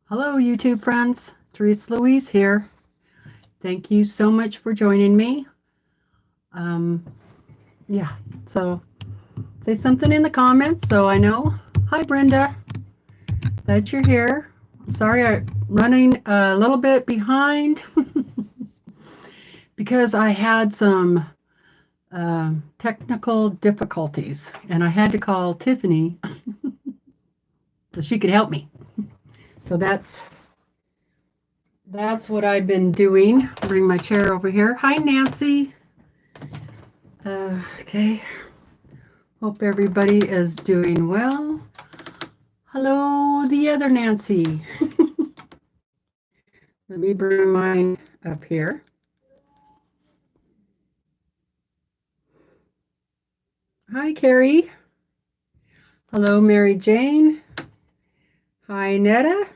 Hello, YouTube friends. TeresaLouise here. Thank you so much for joining me. Yeah, so say something in the comments so I know. Hi, Brenda, that you're here. I'm sorry I'm running a little bit behind because I had some technical difficulties and I had to call Tiffany so she could help me. So that's what I've been doing. Bring my chair over here. Hi, Nancy. Okay. Hope everybody is doing well. Hello, the other Nancy. Let me bring mine up here. Hi, Carrie. Hello, Mary Jane. Hi, Netta.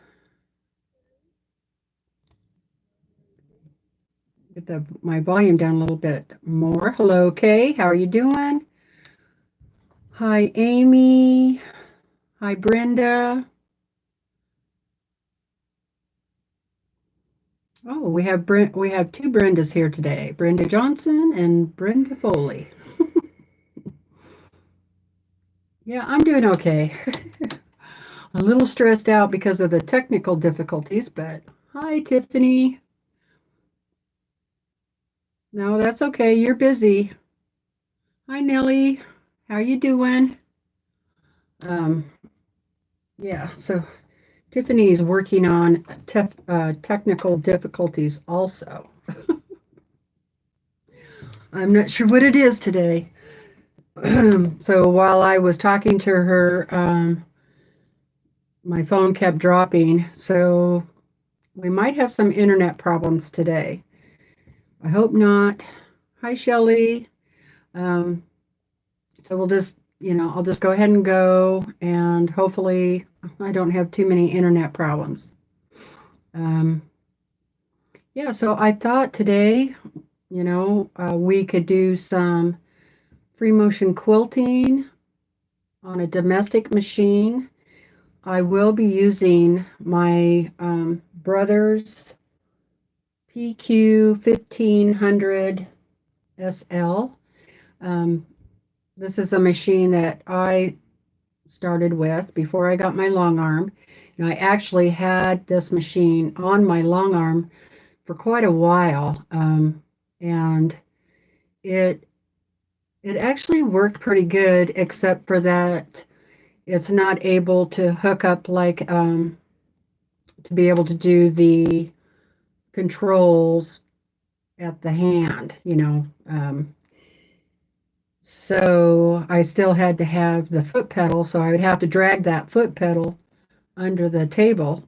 Get my volume down a little bit more. Hello, Kay. How are you doing? Hi, Amy. Hi, Brenda. Oh, we have two Brendas here today. Brenda Johnson and Brenda Foley. Yeah, I'm doing okay. A little stressed out because of the technical difficulties, but hi, Tiffany. No, that's okay. You're busy. Hi, Nellie. How you doing? Yeah, so Tiffany's working on technical difficulties also. I'm not sure what it is today. So while I was talking to her, my phone kept dropping. So we might have some internet problems today. I hope not. Hi, Shelley. So we'll just, I'll just go ahead and go, and hopefully I don't have too many internet problems. Yeah, so I thought today, we could do some free motion quilting on a domestic machine. I will be using my brother's PQ1500sl. This is a machine that I started with before I got my Longarm. And I actually had this machine on my Longarm for quite a while. And it actually worked pretty good, except for that it's not able to hook up like to be able to do the controls at the hand, so I still had to have the foot pedal, so I would have to drag that foot pedal under the table,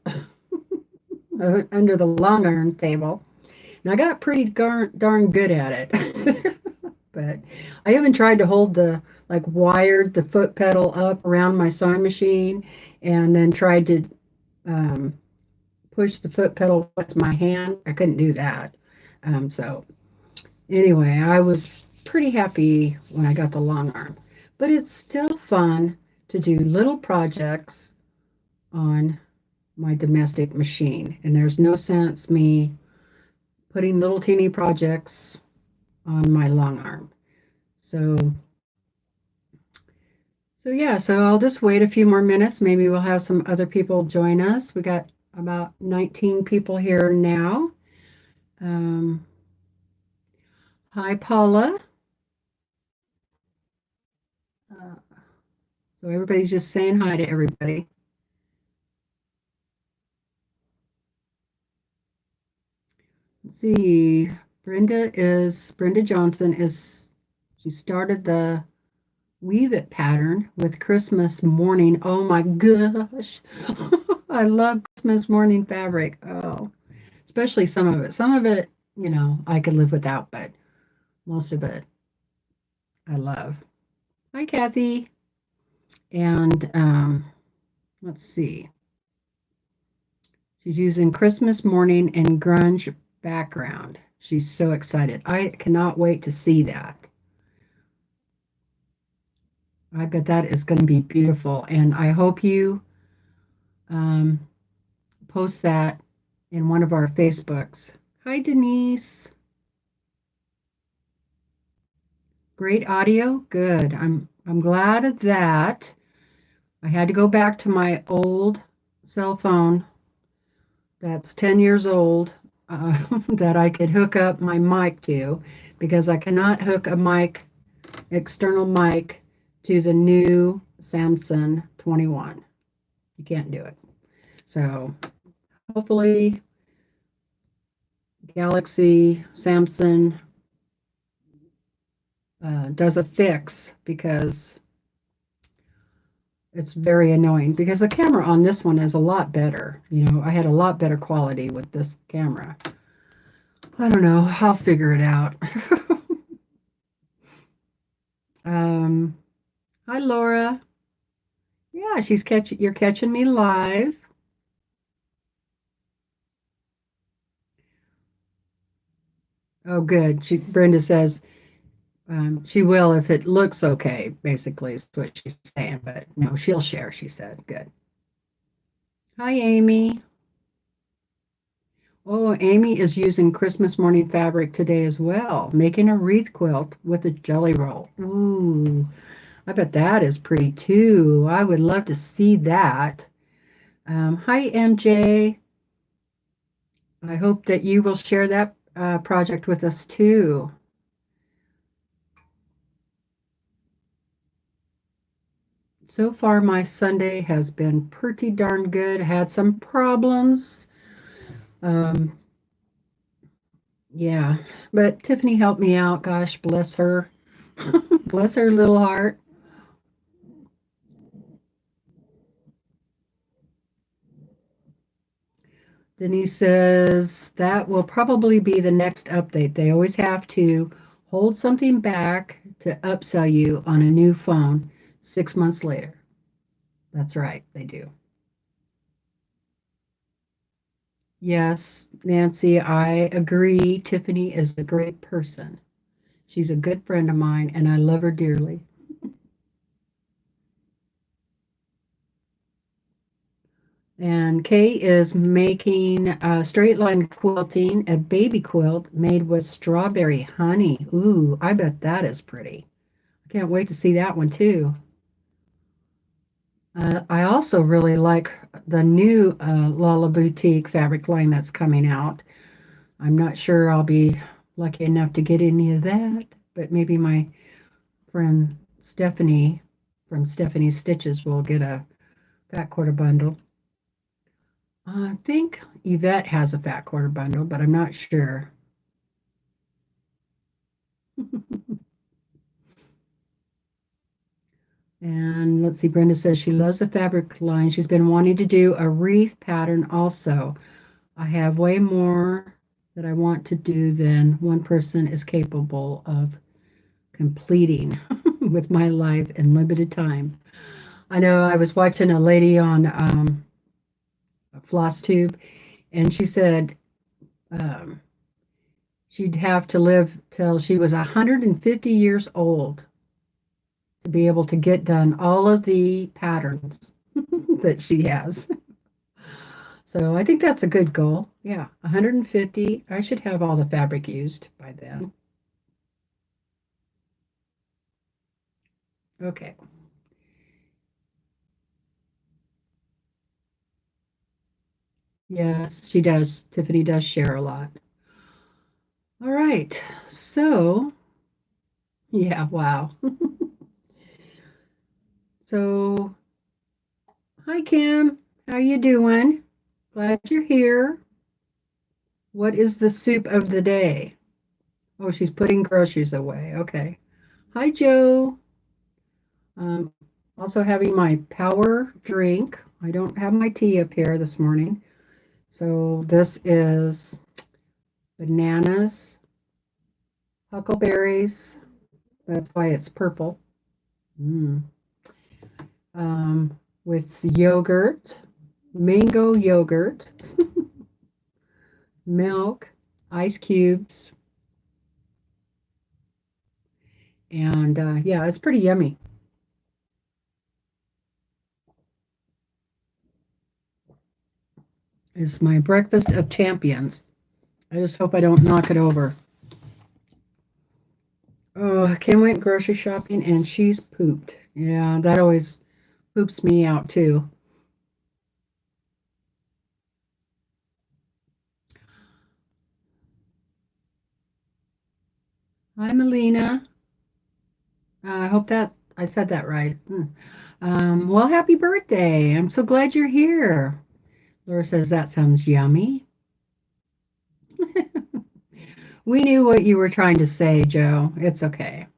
under the long iron table. And I got pretty darn good at it. But I even tried to hold wired the foot pedal up around my sewing machine and then tried to push the foot pedal with my hand. I couldn't do that. So anyway, I was pretty happy when I got the Longarm. But it's still fun to do little projects on my domestic machine. And there's no sense me putting little teeny projects on my Longarm. So yeah, so I'll just wait a few more minutes. Maybe we'll have some other people join us. We got about 19 people here now. Hi, Paula. So everybody's just saying hi to everybody. Let's see. Brenda Johnson she started the Weave It pattern with Christmas morning. Oh my gosh. I love Christmas morning fabric. Oh, especially some of it. Some of it, I could live without, but most of it I love. Hi, Kathy. And let's see. She's using Christmas morning and grunge background. She's so excited. I cannot wait to see that. I bet that is going to be beautiful. And I hope you post that in one of our Facebooks. Hi, Denise. Great audio. Good. I'm glad of that. I had to go back to my old cell phone that's 10 years old that I could hook up my mic to, because I cannot hook a mic, external mic, to the new Samsung 21. You can't do it. So hopefully Galaxy, Samsung does a fix, because it's very annoying, because the camera on this one is a lot better. You know, I had a lot better quality with this camera. I don't know. I'll figure it out. Hi, Laura. Yeah, you're catching me live. Oh, good. Brenda says she will if it looks okay, basically, is what she's saying. But no, she'll share, she said. Good. Hi, Amy. Oh, Amy is using Christmas morning fabric today as well, making a wreath quilt with a jelly roll. Ooh, I bet that is pretty too. I would love to see that. Hi, MJ. I hope that you will share that project with us too. So far, my Sunday has been pretty darn good. Had some problems. Um, yeah, but Tiffany helped me out. Gosh, bless her. Bless her little heart. Denise says that will probably be the next update. They always have to hold something back to upsell you on a new phone 6 months later. That's right, they do. Yes, Nancy, I agree. Tiffany is a great person. She's a good friend of mine, and I love her dearly. And Kay is making straight line quilting, a baby quilt made with strawberry honey. Ooh, I bet that is pretty. I can't wait to see that one too. I also really like the new Lala Boutique fabric line that's coming out. I'm not sure I'll be lucky enough to get any of that, but maybe my friend Stephanie from Stephanie's Stitches will get a fat quarter bundle. I think Yvette has a fat quarter bundle, but I'm not sure. And let's see, Brenda says she loves the fabric line. She's been wanting to do a wreath pattern also. I have way more that I want to do than one person is capable of completing with my life and limited time. I know I was watching a lady on FlossTube, and she said um, she'd have to live till she was 150 years old to be able to get done all of the patterns that she has. So I think that's a good goal. Yeah, 150. I should have all the fabric used by then. Okay. Yes, she does. Tiffany does share a lot. All right. So, yeah, wow. So, hi Kim. How you doing? Glad you're here. What is the soup of the day? Oh, she's putting groceries away. Okay. Hi Joe. Um, Also having my power drink. I don't have my tea up here this morning. So this is bananas, huckleberries. That's why it's purple. Mm. With yogurt, mango yogurt, milk, ice cubes, and yeah, it's pretty yummy. is my breakfast of champions. I just hope I don't knock it over. Oh, Kim went grocery shopping and she's pooped. Yeah, that always poops me out too. Hi, Melina. I hope that I said that right. Well, happy birthday. I'm so glad you're here. Laura says that sounds yummy. We knew what you were trying to say, Joe. It's okay.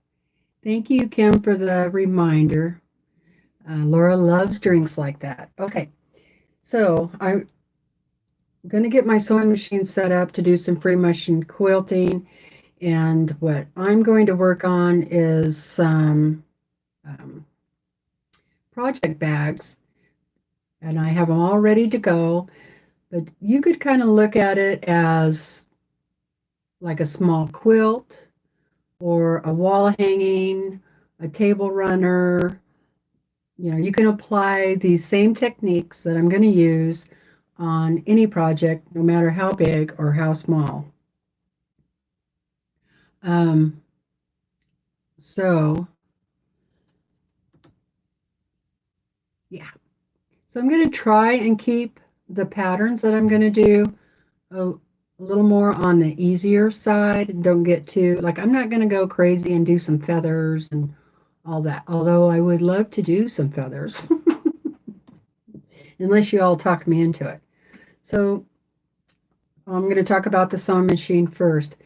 Thank you, Kim, for the reminder. Laura loves drinks like that. Okay, so I'm going to get my sewing machine set up to do some free motion quilting. And what I'm going to work on is some um, project bags. And I have them all ready to go. But you could kind of look at it as like a small quilt or a wall hanging, a table runner. You know, you can apply these same techniques that I'm going to use on any project, no matter how big or how small. Um, so, yeah. So I'm going to try and keep the patterns that I'm going to do a little more on the easier side. Don't get too, like, I'm not going to go crazy and do some feathers and all that, although I would love to do some feathers, unless you all talk me into it. So I'm going to talk about the sewing machine first.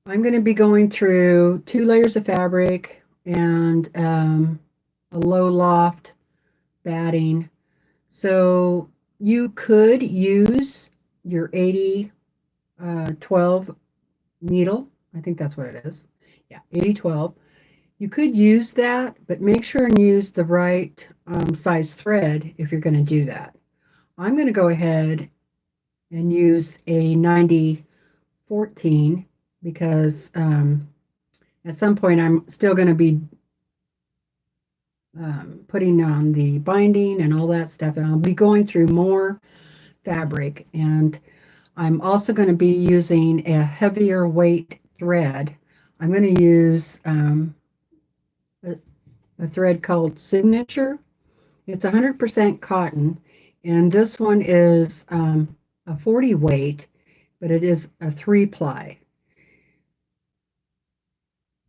I'm going to be going through 2 layers of fabric and a low loft batting. So you could use your 80 12 needle. I think that's what it is. Yeah, 80-12. You could use that, but make sure and use the right size thread if you're going to do that. I'm going to go ahead and use a 90-14 because at some point I'm still going to be putting on the binding and all that stuff, and I'll be going through more fabric. And I'm also going to be using a heavier weight thread. I'm going to use a thread called Signature. It's 100% cotton, and this one is a 40 weight, but it is a 3-ply.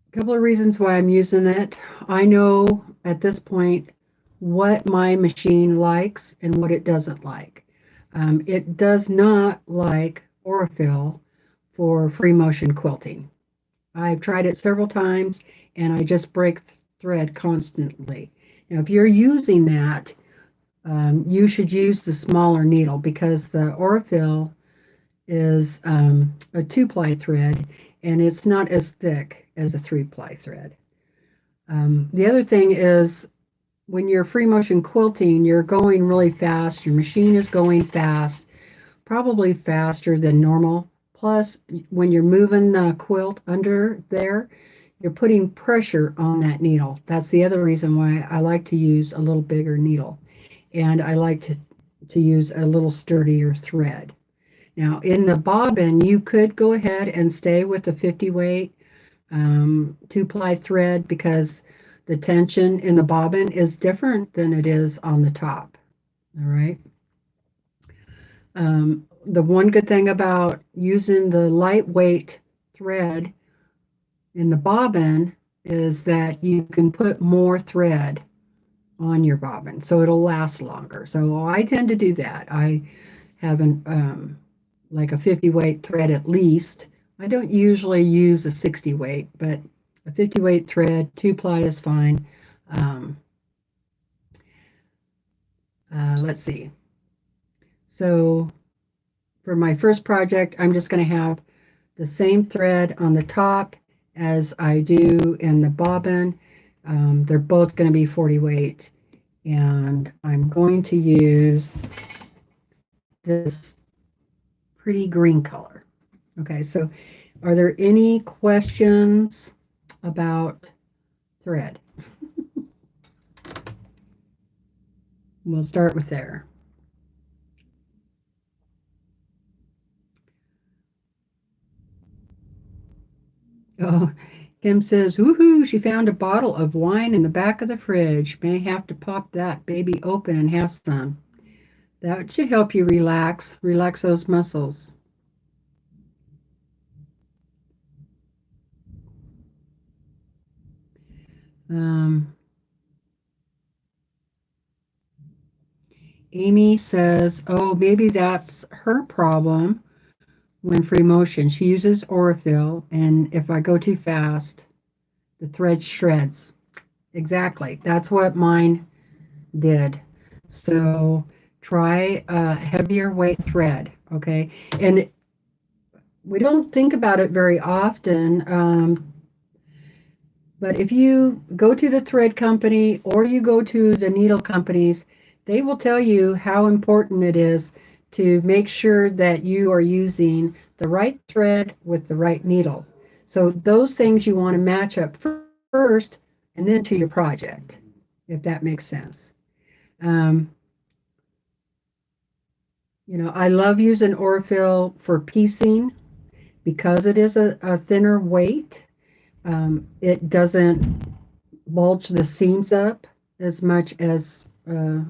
A couple of reasons why I'm using it. I know at this point what my machine likes and what it doesn't like. It does not like Aurifil for free motion quilting. I've tried it several times and I just break thread constantly. Now, if you're using that, you should use the smaller needle because the Aurifil is a 2-ply thread and it's not as thick as a 3-ply thread. The other thing is when you're free motion quilting, you're going really fast. Your machine is going fast, probably faster than normal. Plus, when you're moving the quilt under there, you're putting pressure on that needle. That's the other reason why I like to use a little bigger needle. And I like to use a little sturdier thread. Now, in the bobbin, you could go ahead and stay with the 50 weight 2-ply thread because the tension in the bobbin is different than it is on the top. All right. The one good thing about using the lightweight thread in the bobbin is that you can put more thread on your bobbin so it'll last longer. So I tend to do that. I have like a 50 weight thread at least. I don't usually use a 60 weight, but a 50 weight thread, 2-ply is fine. Let's see. So for my first project, I'm just going to have the same thread on the top as I do in the bobbin. They're both going to be 40 weight. And I'm going to use this pretty green color. Okay, so are there any questions about thread? We'll start with there. Oh, Kim says, woohoo, she found a bottle of wine in the back of the fridge. May have to pop that baby open and have some. That should help you relax those muscles. Um, Amy says, oh, maybe that's her problem when free motion. She uses Orifil, and if I go too fast, the thread shreds. Exactly. That's what mine did. So try a heavier weight thread, okay? And we don't think about it very often, but if you go to the thread company or you go to the needle companies, they will tell you how important it is to make sure that you are using the right thread with the right needle. So those things you want to match up first and then to your project, if that makes sense. Um, I love using Orifil for piecing because it is a thinner weight. It doesn't bulge the seams up as much as a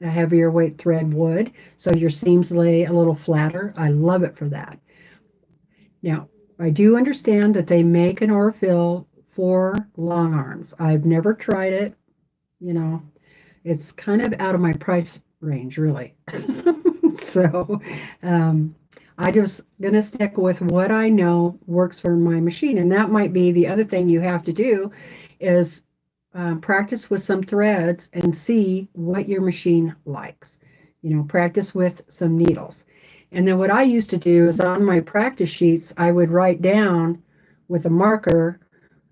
heavier weight thread would. So your seams lay a little flatter. I love it for that. Now, I do understand that they make an Orifil for long arms. I've never tried it. You know, it's kind of out of my price range, really. So um, I just gonna stick with what I know works for my machine, and that might be the other thing you have to do is practice with some threads and see what your machine likes. Practice with some needles. And then what I used to do is on my practice sheets, I would write down with a marker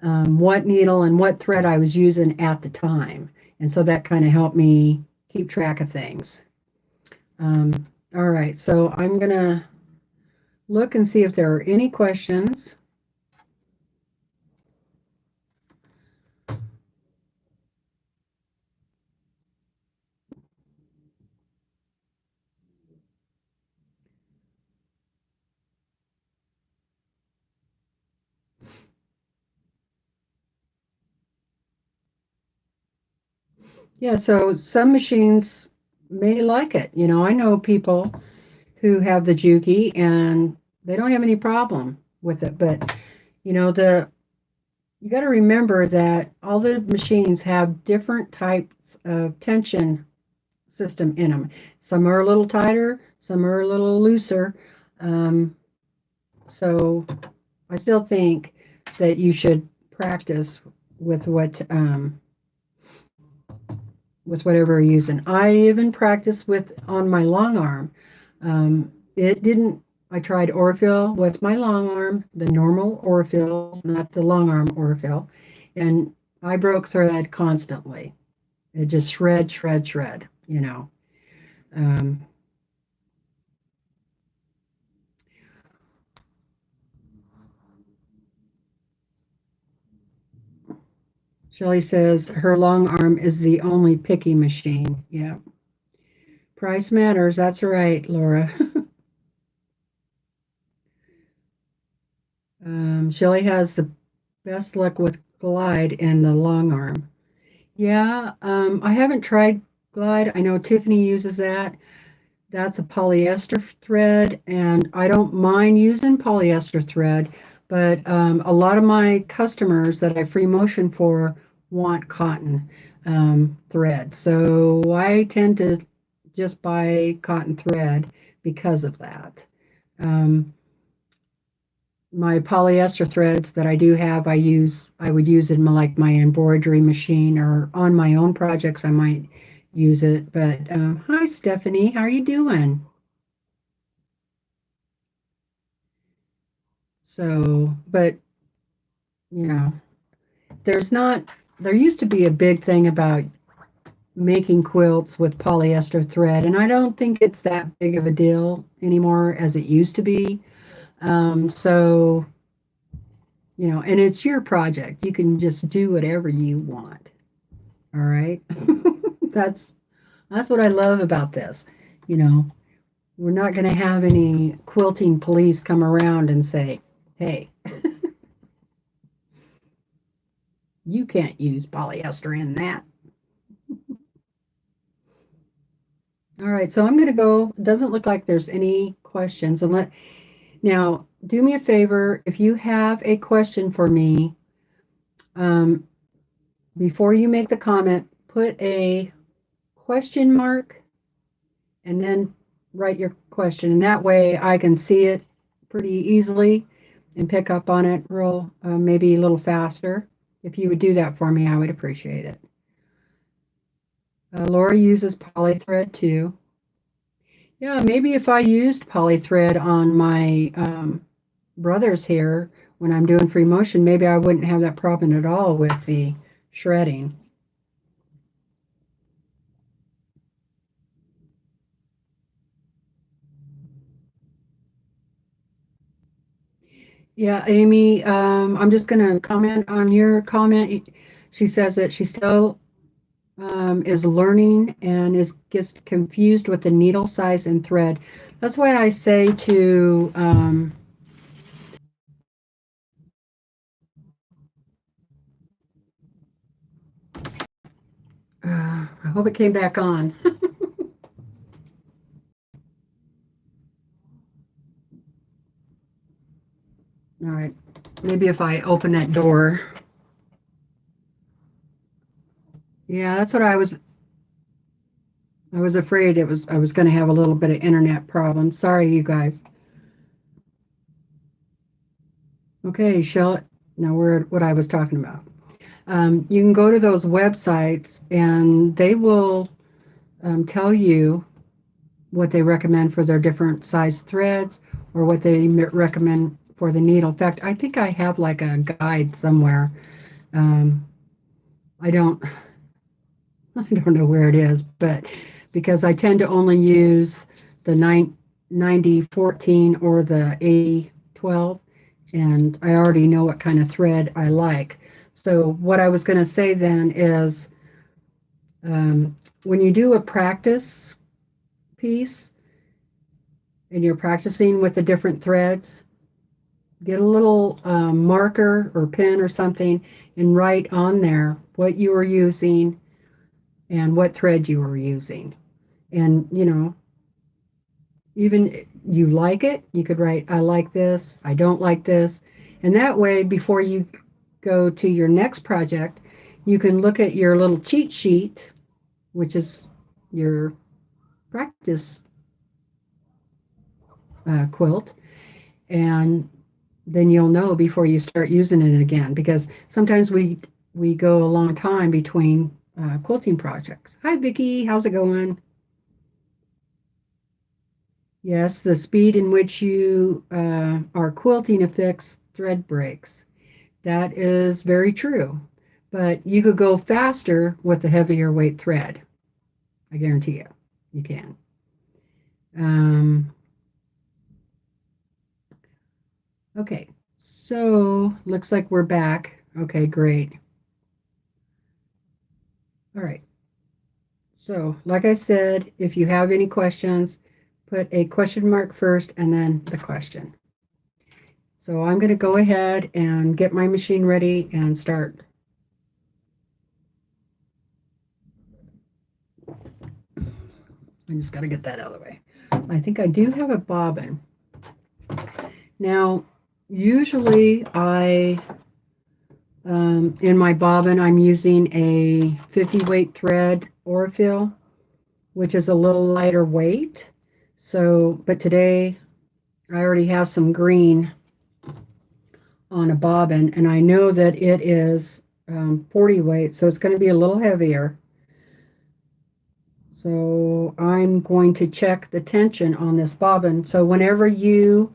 what needle and what thread I was using at the time. And so that kind of helped me keep track of things. All right, so I'm going to look and see if there are any questions. Yeah, so some machines may like it. I know people who have the Juki and they don't have any problem with it, but the you got to remember that all the machines have different types of tension system in them. Some are a little tighter, some are a little looser. Um, so I still think that you should practice with with whatever you're using. I even practice with on my long arm. It didn't. I tried Orifil with my long arm, the normal Orifil, not the long arm Orifil, and I broke thread constantly. It just shred, shred, shred. Um, Shelley says her long arm is the only picky machine. Yeah. Price matters. That's right, Laura. Shelley has the best luck with Glide and the long arm. Yeah, I haven't tried Glide. I know Tiffany uses that. That's a polyester thread, and I don't mind using polyester thread, but a lot of my customers that I free motion for want cotton thread. So I tend to just buy cotton thread because of that. Um, my polyester threads that I do have, I would use in my embroidery machine or on my own projects, I might use it. But hi, Stephanie, how are you doing? So, but you know, there's not, there used to be a big thing about making quilts with polyester thread, and I don't think it's that big of a deal anymore as it used to be. So, and it's your project. You can just do whatever you want. All right. that's that's what I love about this. You know, we're not going to have any quilting police come around and say, "Hey, You can't use polyester in that. All right, so I'm going to go. It doesn't look like there's any questions. Now, do me a favor. If you have a question for me, before you make the comment, put a question mark and then write your question. And that way I can see it pretty easily and pick up on it real, maybe a little faster. If you would do that for me, I would appreciate it. Laura uses polythread too. Yeah, maybe if I used polythread on my brother's hair when I'm doing free motion, maybe I wouldn't have that problem at all with the shredding. Yeah, Amy, I'm just going to comment on your comment. She says that she still is learning and gets confused with the needle size and thread. That's why I say to I hope it came back on. All right, maybe if I open that door. Yeah, that's what I was afraid I was going to have a little bit of internet problem. Sorry, you guys. Okay, shall now we're at what I was talking about. You can go to those websites and they will tell you what they recommend for their different size threads or what they recommend for the needle. In fact, I think I have like a guide somewhere. I don't know where it is, but because I tend to only use the 90-14 or the 80-12, and I already know what kind of thread I like. So what I was going to say then is when you do a practice piece and you're practicing with the different threads, get a little marker or pen or something and write on there what you were using and what thread you were using. And, you know, even you like it, you could write, I like this, I don't like this. And that way, before you go to your next project, you can look at your little cheat sheet, which is your practice quilt, and then you'll know before you start using it again, because sometimes we go a long time between quilting projects. Hi, Vicki, how's it going? Yes, the speed in which you are quilting affects thread breaks. That is very true. But you could go faster with a heavier weight thread. I guarantee you, you can. Okay, so looks like we're back. Okay, great. All right. So, like I said, if you have any questions, put a question mark first and then the question. So I'm going to go ahead and get my machine ready and start. I just got to get that out of the way. I think I do have a bobbin. Now, usually in my bobbin, I'm using a 50 weight thread Orfil, which is a little lighter weight. So, but today I already have some green on a bobbin, and I know that it is 40 weight, so it's going to be a little heavier. So I'm going to check the tension on this bobbin. So whenever you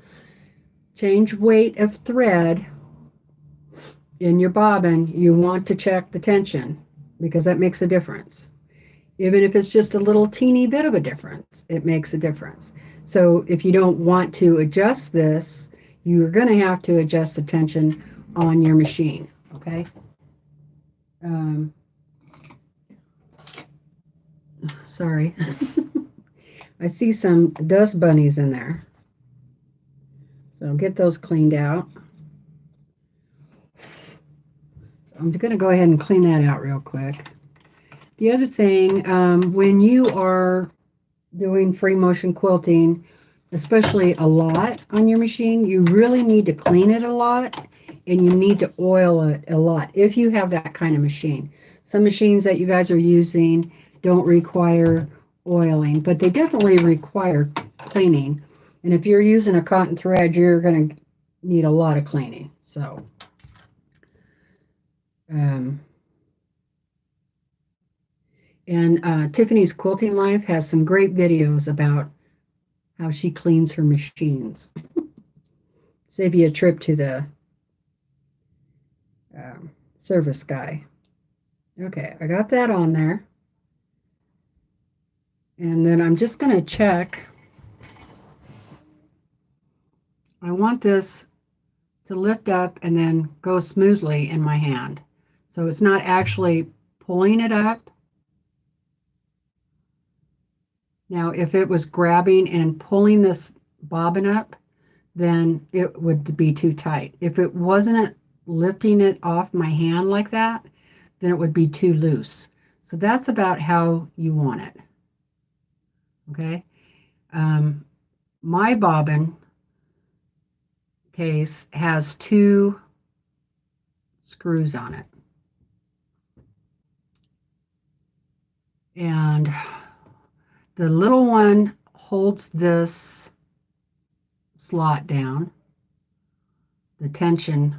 change weight of thread in your bobbin, you want to check the tension because that makes a difference. Even if it's just a little teeny bit of a difference, it makes a difference. So if you don't want to adjust this, you're going to have to adjust the tension on your machine, okay? Sorry. I see some dust bunnies in there. So get those cleaned out. I'm going to go ahead and clean that out real quick. The other thing, when you are doing free motion quilting, especially a lot on your machine, you really need to clean it a lot, and you need to oil it a lot if you have that kind of machine. Some machines that you guys are using don't require oiling, but they definitely require cleaning. And if you're using a cotton thread, you're going to need a lot of cleaning. So Tiffany's Quilting Life has some great videos about how she cleans her machines. Save you a trip to the service guy. Okay, I got that on there. And then I'm just going to check. I want this to lift up and then go smoothly in my hand. So it's not actually pulling it up. Now, if it was grabbing and pulling this bobbin up, then it would be too tight. If it wasn't lifting it off my hand like that, then it would be too loose. So that's about how you want it. Okay. My bobbin case has 2 screws on it. And the little one holds this slot down, the tension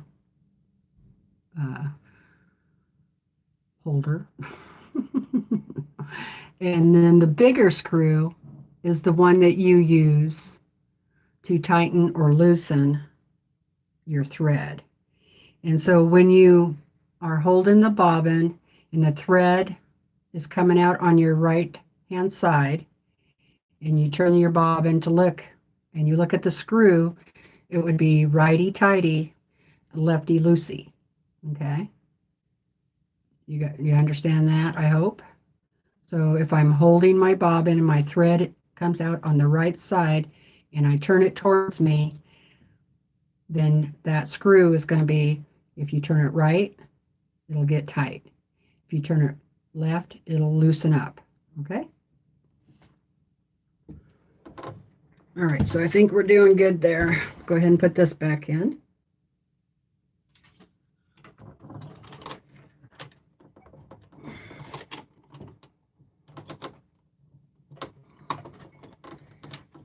holder. And then the bigger screw is the one that you use to tighten or loosen your thread. And so when you are holding the bobbin and the thread is coming out on your right hand side, and you turn your bobbin to look, and you look at the screw, it would be righty-tighty, lefty-loosey. Okay? You understand that, I hope? So if I'm holding my bobbin and my thread comes out on the right side and I turn it towards me, then that screw is going to be, if you turn it right, it'll get tight. If you turn it left, it'll loosen up. Okay? All right, so I think we're doing good there. Go ahead and put this back in.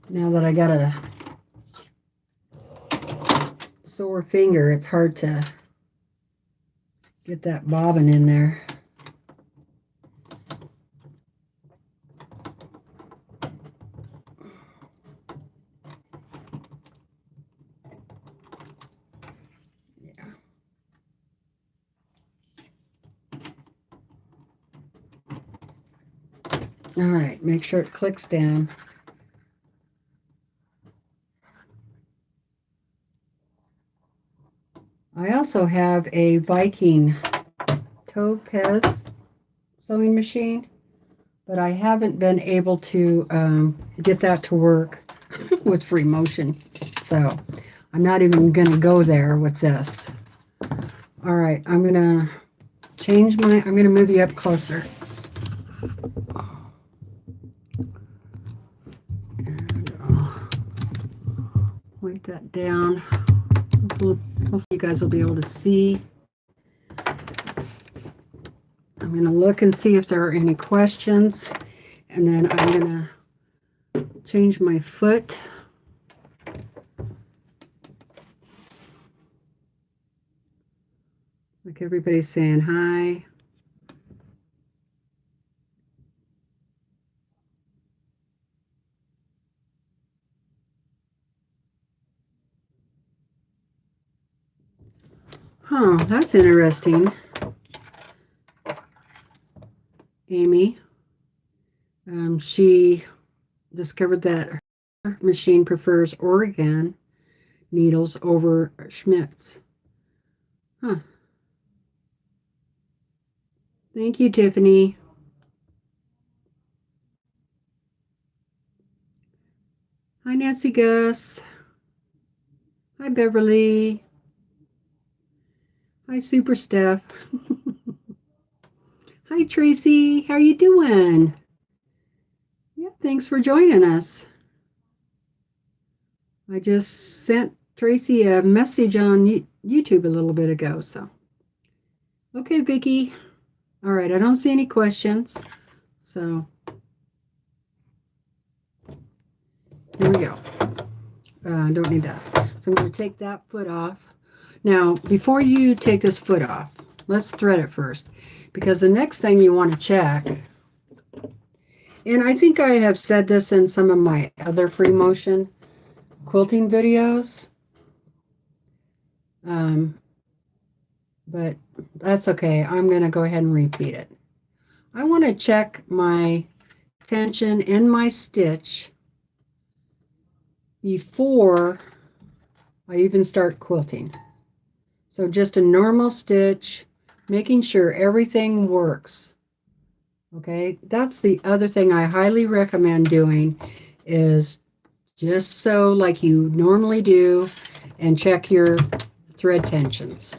Now that I got a sore finger, it's hard to get that bobbin in there. Yeah. All right, make sure it clicks down. I also have a Viking Topaz sewing machine, but I haven't been able to get that to work with free motion. So I'm not even going to go there with this. All right, I'm going to I'm going to move you up closer. And I'll point that down. Hopefully you guys will be able to see. I'm going to look and see if there are any questions, and then I'm going to change my foot. Like everybody's saying hi. Huh, that's interesting. Amy, she discovered that her machine prefers Oregon needles over Schmidt's. Huh. Thank you, Tiffany. Hi, Nancy Gus. Hi, Beverly. Hi, Super Steph. Hi, Tracy. How you doing? Yeah, thanks for joining us. I just sent Tracy a message on YouTube a little bit ago, so. Okay, Vicki. All right, I don't see any questions, so here we go. I don't need that. So I'm going to take that foot off. Now, before you take this foot off, let's thread it first, because the next thing you want to check, and I think I have said this in some of my other free motion quilting videos, but that's okay. I'm going to go ahead and repeat it. I want to check my tension in my stitch before I even start quilting. So just a normal stitch, making sure everything works. Okay, that's the other thing I highly recommend doing, is just so like you normally do, and check your thread tensions.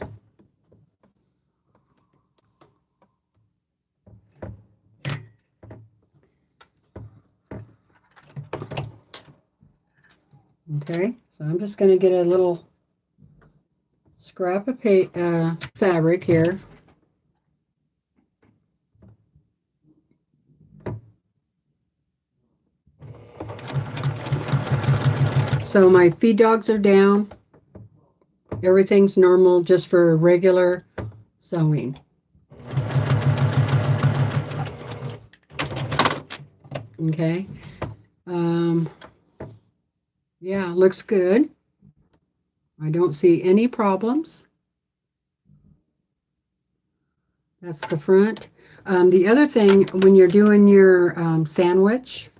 Okay, so I'm just going to get a little scrap of fabric here. So my feed dogs are down. Everything's normal just for regular sewing. Okay. Yeah, looks good. I don't see any problems. That's the front. The other thing, when you're doing your sandwich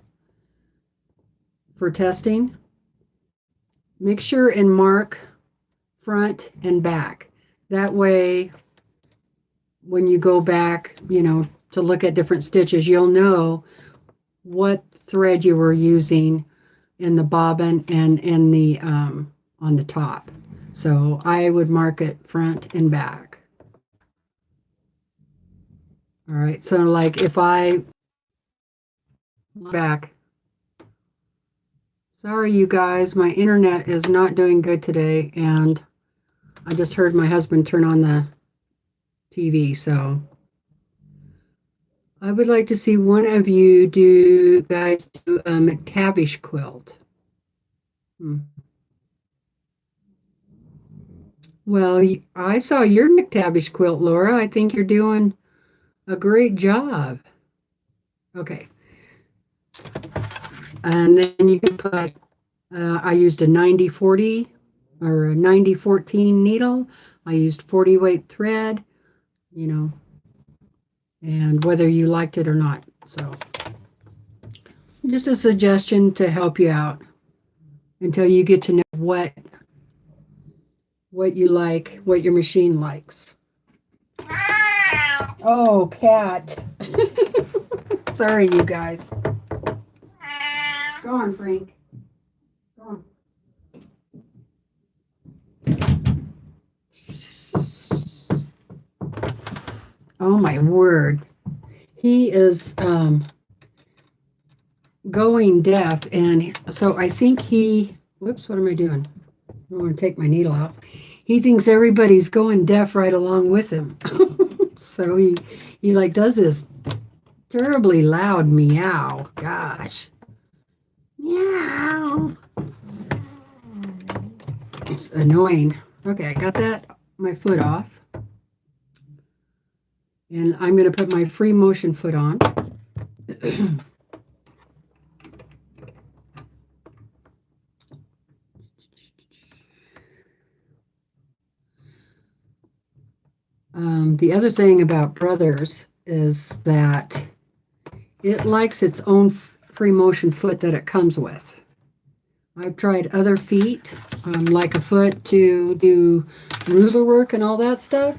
for testing, make sure and mark front and back. That way, when you go back, you know, to look at different stitches, you'll know what thread you were using in the bobbin and in the on the top. So I would mark it front and back. All right, so like if I back, sorry you guys, my internet is not doing good today, and I just heard my husband turn on the TV, so I would like to see one of you guys do a McTavish quilt. Well, I saw your McTavish quilt, Laura. I think you're doing a great job. Okay. And then you can put, I used a 90-40 or a 90-14 needle. I used 40 weight thread, you know, and whether you liked it or not. So just a suggestion to help you out until you get to know what you like, what your machine likes. Oh, cat. Sorry, you guys. Go on, Frank. Go on. Oh, my word. He is going deaf, and so I think whoops, what am I doing? I don't want to take my needle out. He thinks everybody's going deaf right along with him. So he like does this terribly loud meow. Gosh. Meow. It's annoying. Okay, I got my foot off. And I'm going to put my free motion foot on. The other thing about Brothers is that it likes its own free motion foot that it comes with. I've tried other feet, like a foot to do ruler work and all that stuff,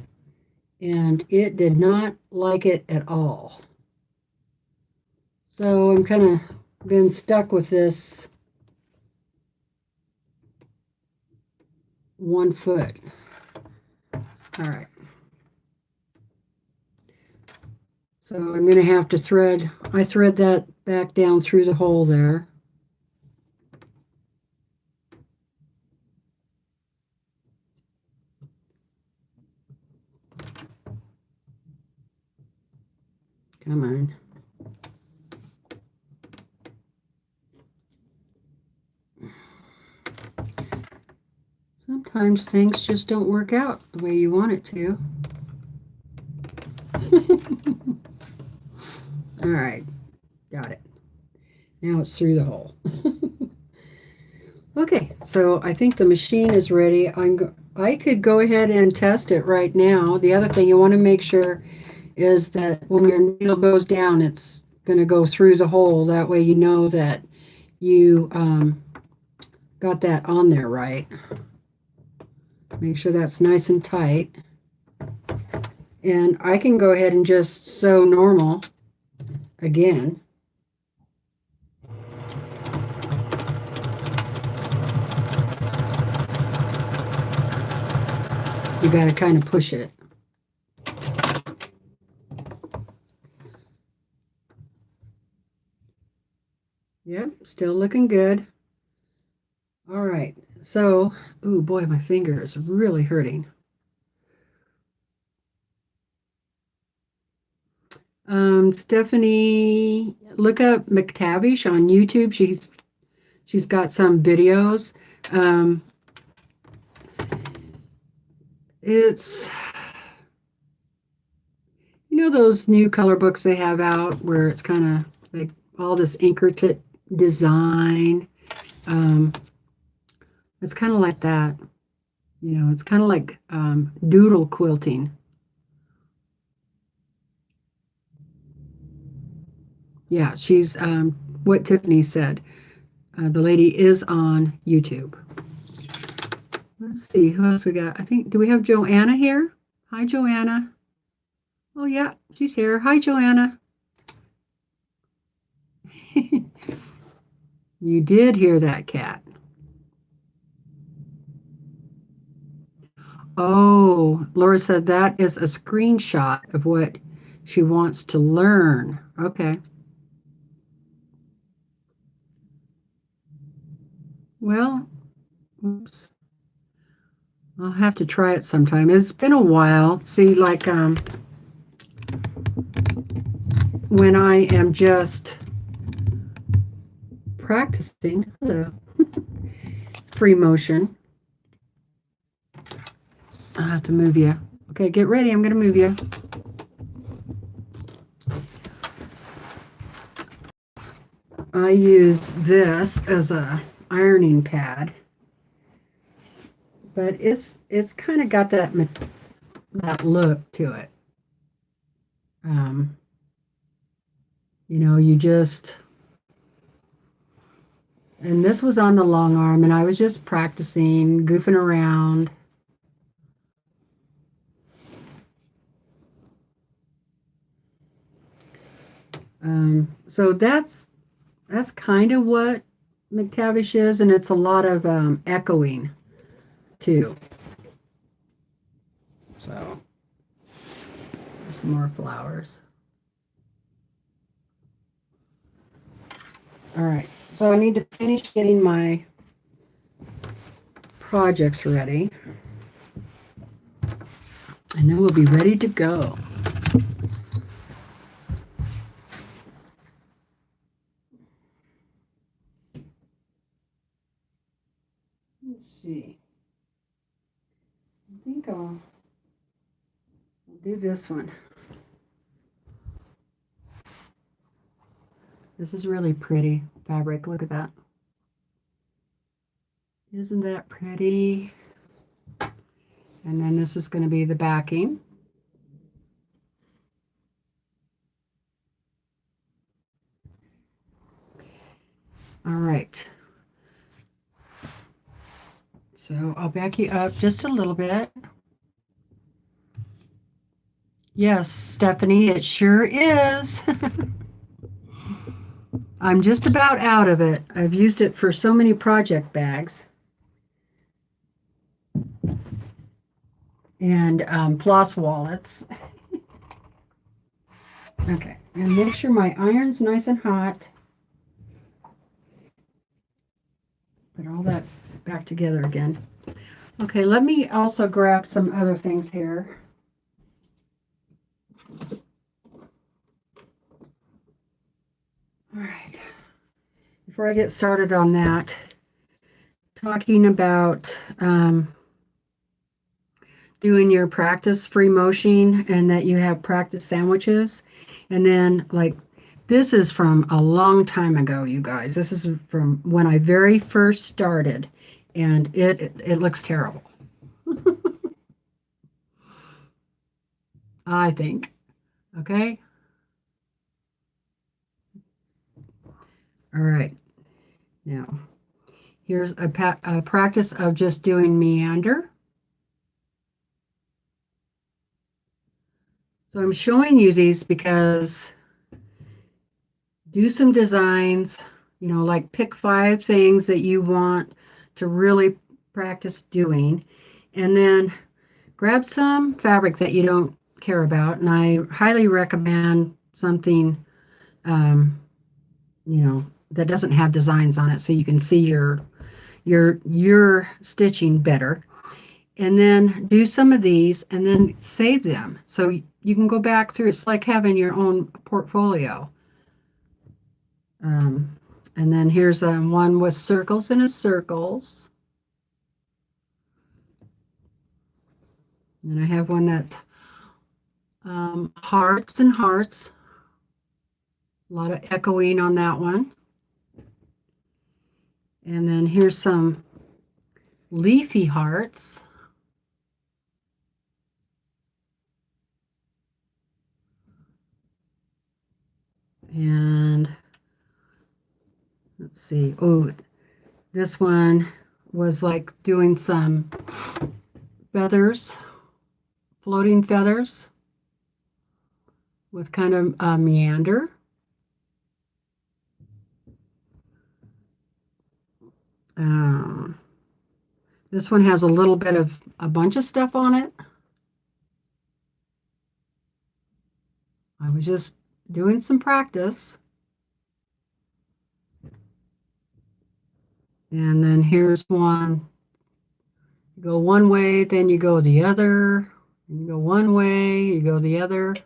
and it did not like it at all. So I'm kind of been stuck with this one foot. All right. So I'm going to have to I thread that back down through the hole there. Come on. Sometimes things just don't work out the way you want it to. All right, got it. Now it's through the hole. Okay, so I think the machine is ready. I could go ahead and test it right now. The other thing you want to make sure is that when your needle goes down, it's going to go through the hole. That way you know that you got that on there right. Make sure that's nice and tight. And I can go ahead and just sew normal again. You got to kind of push it. Yep, still looking good. All right, so, oh boy, my finger is really hurting. Stephanie, look up McTavish on YouTube. She's got some videos. It's, you know, those new color books they have out where it's kind of like all this intricate design. It's kind of like that. You know, it's kind of like doodle quilting. Yeah, she's what Tiffany said. The lady is on YouTube. Let's see, who else we got? I think, do we have Joanna here? Hi, Joanna. Oh, yeah, she's here. Hi, Joanna. You did hear that, cat. Oh, Laura said that is a screenshot of what she wants to learn. Okay. Well, oops. I'll have to try it sometime. It's been a while. See, like when I am just practicing the free motion. I'll have to move you. Okay, get ready. I'm going to move you. I use this as a ironing pad, but it's kind of got that look to it. You know, you just, and this was on the long arm, and I was just practicing, goofing around. So that's kind of what McTavish is, and it's a lot of echoing too. So there's some more flowers. All right, so I need to finish getting my projects ready, and then we'll be ready to go. Let's see. I think I'll do this one. This is really pretty fabric. Look at that. Isn't that pretty? And then this is going to be the backing. All right. So I'll back you up just a little bit. Yes, Stephanie, it sure is. I'm just about out of it. I've used it for so many project bags. And floss wallets. Okay, and make sure my iron's nice and hot. Put all that back together again. Okay, let me also grab some other things here. All right, before I get started on that, talking about doing your practice free motion and that you have practice sandwiches. And then, like, this is from a long time ago, you guys. This is from when I very first started, and it looks terrible. I think. Okay. All right. Now, here's a practice of just doing meander. So I'm showing you these because do some designs, you know, like pick 5 things that you want to really practice doing, and then grab some fabric that you don't care about. And I highly recommend something, you know, that doesn't have designs on it so you can see your stitching better. And then do some of these and then save them so you can go back through. It's like having your own portfolio. And then here's one with circles and circles. And I have one that's hearts and hearts. A lot of echoing on that one. And then here's some leafy hearts. And let's see. Oh, this one was like doing some feathers, floating feathers with kind of a meander. This one has a little bit of a bunch of stuff on it. I was just doing some practice. And then here's one. You go one way, then you go the other. You go one way, you go the other.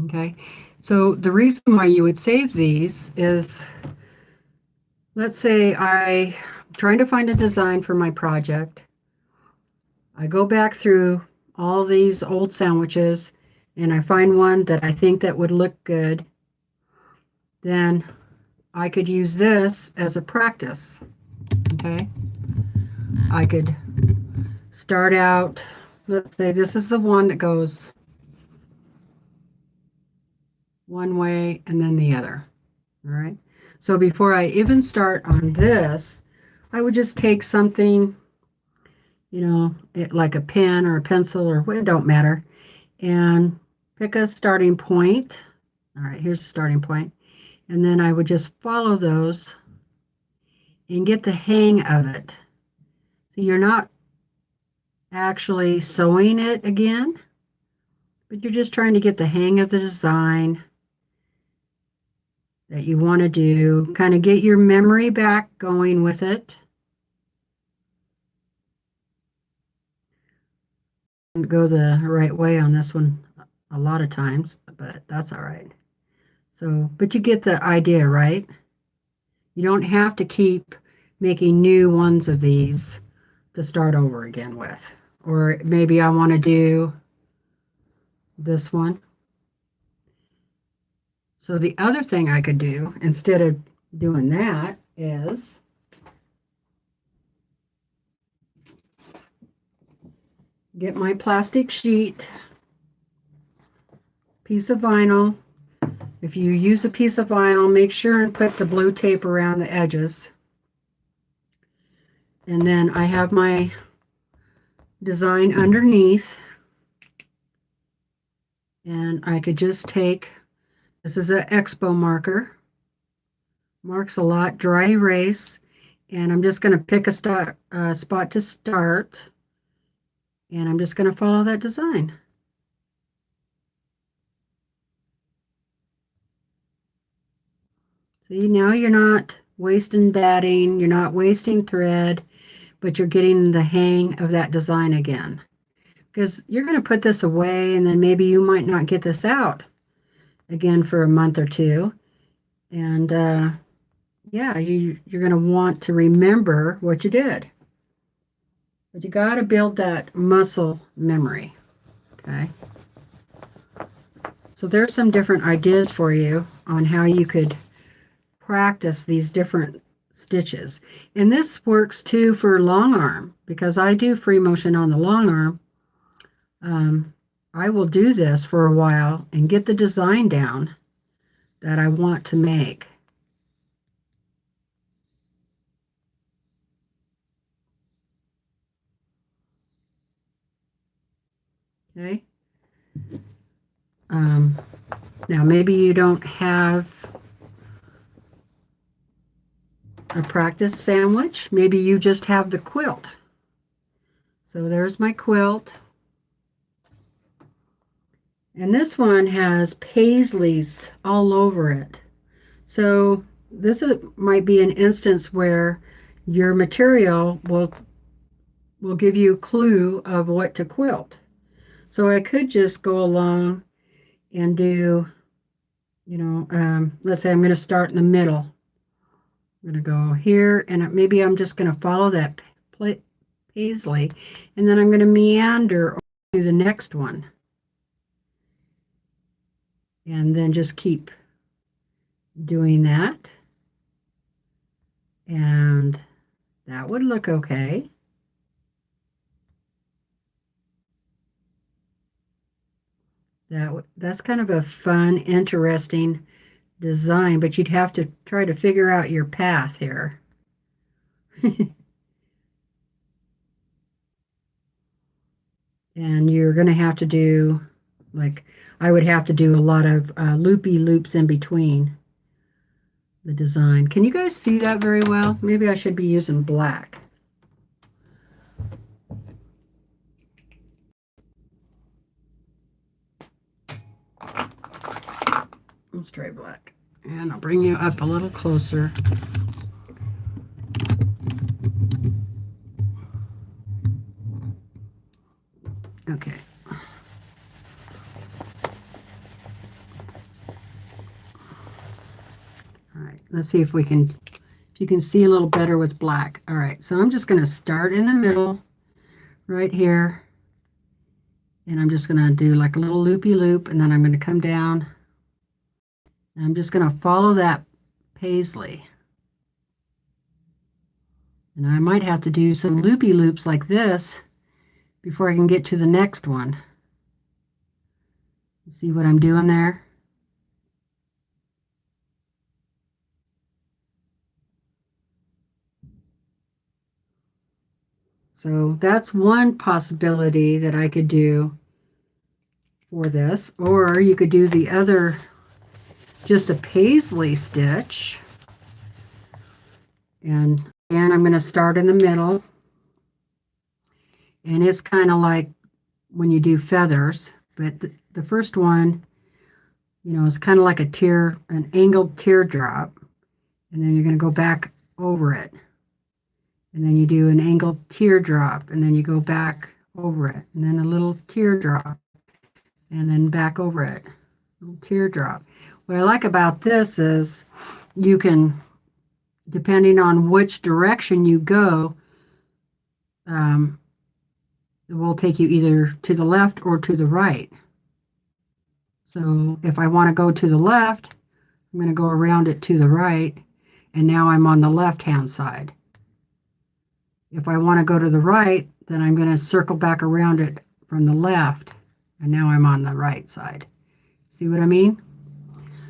Okay, so the reason why you would save these is, let's say I'm trying to find a design for my project. I go back through all these old sandwiches and I find one that I think that would look good. Then I could use this as a practice. Okay, I could start out, let's say this is the one that goes one way and then the other. All right, so before I even start on this, I would just take something, you know, like a pen or a pencil or it don't matter, and pick a starting point. All right, here's the starting point. And then I would just follow those and get the hang of it. So you're not actually sewing it again, but you're just trying to get the hang of the design that you want to do, kind of get your memory back going with it. And go the right way on this one a lot of times, but that's all right. So, but you get the idea, right? You don't have to keep making new ones of these to start over again with. Or maybe I want to do this one. So the other thing I could do instead of doing that is get my plastic sheet, piece of vinyl. If you use a piece of vinyl, make sure and put the blue tape around the edges. And then I have my design underneath. And I could just take, this is an Expo marker. Marks a lot, dry erase. And I'm just going to pick a spot to start. And I'm just going to follow that design. See, now you're not wasting batting, you're not wasting thread, but you're getting the hang of that design again. Because you're going to put this away, and then maybe you might not get this out again for a month or two. And yeah, you're going to want to remember what you did. But you got to build that muscle memory. Okay. So there's some different ideas for you on how you could practice these different stitches. And this works too for long arm, because I do free motion on the long arm. I will do this for a while and get the design down that I want to make. Okay. Now maybe you don't have a practice sandwich. Maybe you just have the quilt. So there's my quilt. And this one has paisleys all over it. So this might be an instance where your material will give you a clue of what to quilt. So I could just go along and do, you know, let's say I'm going to start in the middle. I'm going to go here, and maybe I'm just going to follow that paisley, and then I'm going to meander to the next one. And then just keep doing that. And that would look okay. That's kind of a fun, interesting design, but you'd have to try to figure out your path here. And you're going to have to do, like, I would have to do a lot of loopy loops in between the design. Can you guys see that very well? Maybe I should be using black. Let's try black. And I'll bring you up a little closer. Okay. All right, let's see if you can see a little better with black. All right, so I'm just going to start in the middle right here. And I'm just going to do like a little loopy loop, and then I'm going to come down. And I'm just going to follow that paisley. And I might have to do some loopy loops like this before I can get to the next one. See what I'm doing there? So that's one possibility that I could do for this. Or you could do the other, just a paisley stitch. And I'm going to start in the middle. And it's kind of like when you do feathers, but the first one, you know, is kind of like an angled teardrop. And then you're going to go back over it. And then you do an angled teardrop, and then you go back over it, and then a little teardrop, and then back over it, little teardrop. What I like about this is you can, depending on which direction you go, it will take you either to the left or to the right. So if I want to go to the left, I'm going to go around it to the right, and now I'm on the left-hand side. If I want to go to the right, then I'm going to circle back around it from the left, and now I'm on the right side. See what I mean?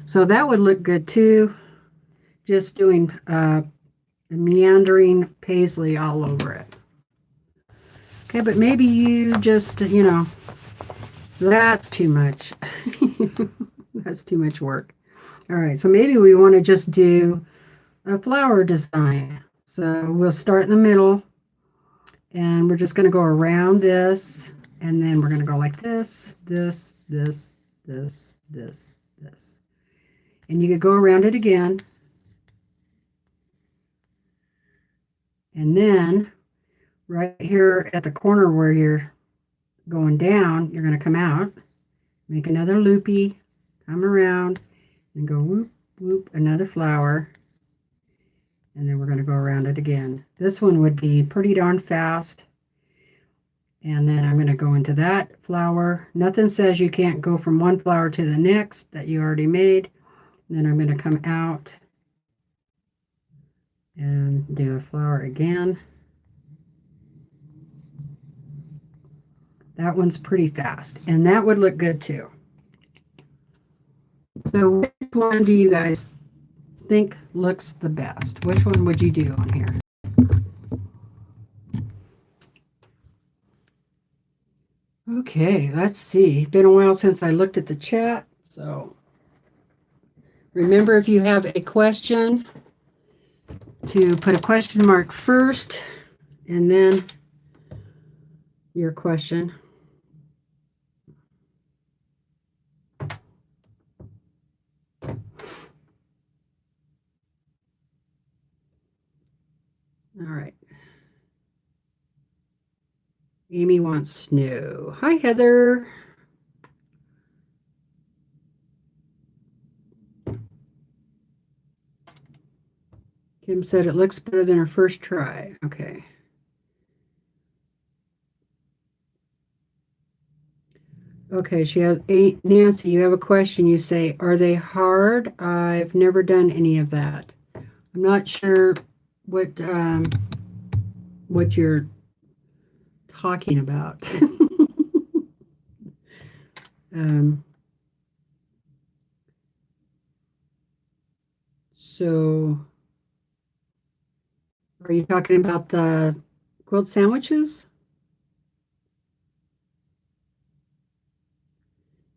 So that would look good too, just doing a meandering paisley all over it. Okay, but maybe you just, you know, that's too much. That's too much work. All right, so maybe we want to just do a flower design. So we'll start in the middle, and we're just going to go around this, and then we're going to go like this, this, this, this, this, this. And you could go around it again. And then right here at the corner where you're going down, you're going to come out, make another loopy, come around, and go whoop, whoop, another flower. And then we're going to go around it again. This one would be pretty darn fast. And then I'm going to go into that flower. Nothing says you can't go from one flower to the next that you already made. And then I'm going to come out and do a flower again. That one's pretty fast, and that would look good too. So which one do you guys think looks the best? Which one would you do on here? Okay, let's see. Been a while since I looked at the chat, so remember, if you have a question, to put a question mark first and then your question. All right. Amy wants snow. Hi, Heather. Kim said it looks better than her first try. Okay. Okay, she has Nancy, you have a question. You say, are they hard? I've never done any of that. I'm not sure what you're talking about. So are you talking about the quilt sandwiches?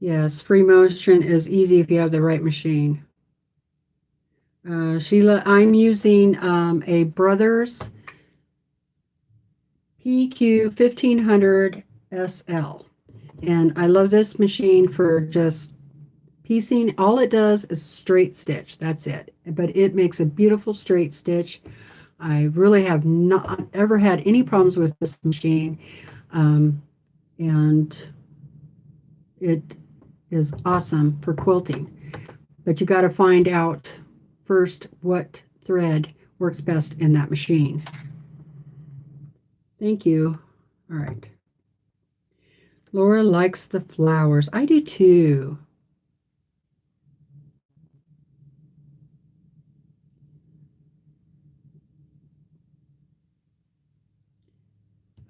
Yes, free motion is easy if you have the right machine. Sheila, I'm using a Brothers PQ1500sl. And I love this machine for just piecing. All it does is straight stitch. That's it. But it makes a beautiful straight stitch. I really have not ever had any problems with this machine. And it is awesome for quilting. But you got to find out first what thread works best in that machine. Thank you. All right. Laura likes the flowers. I do too.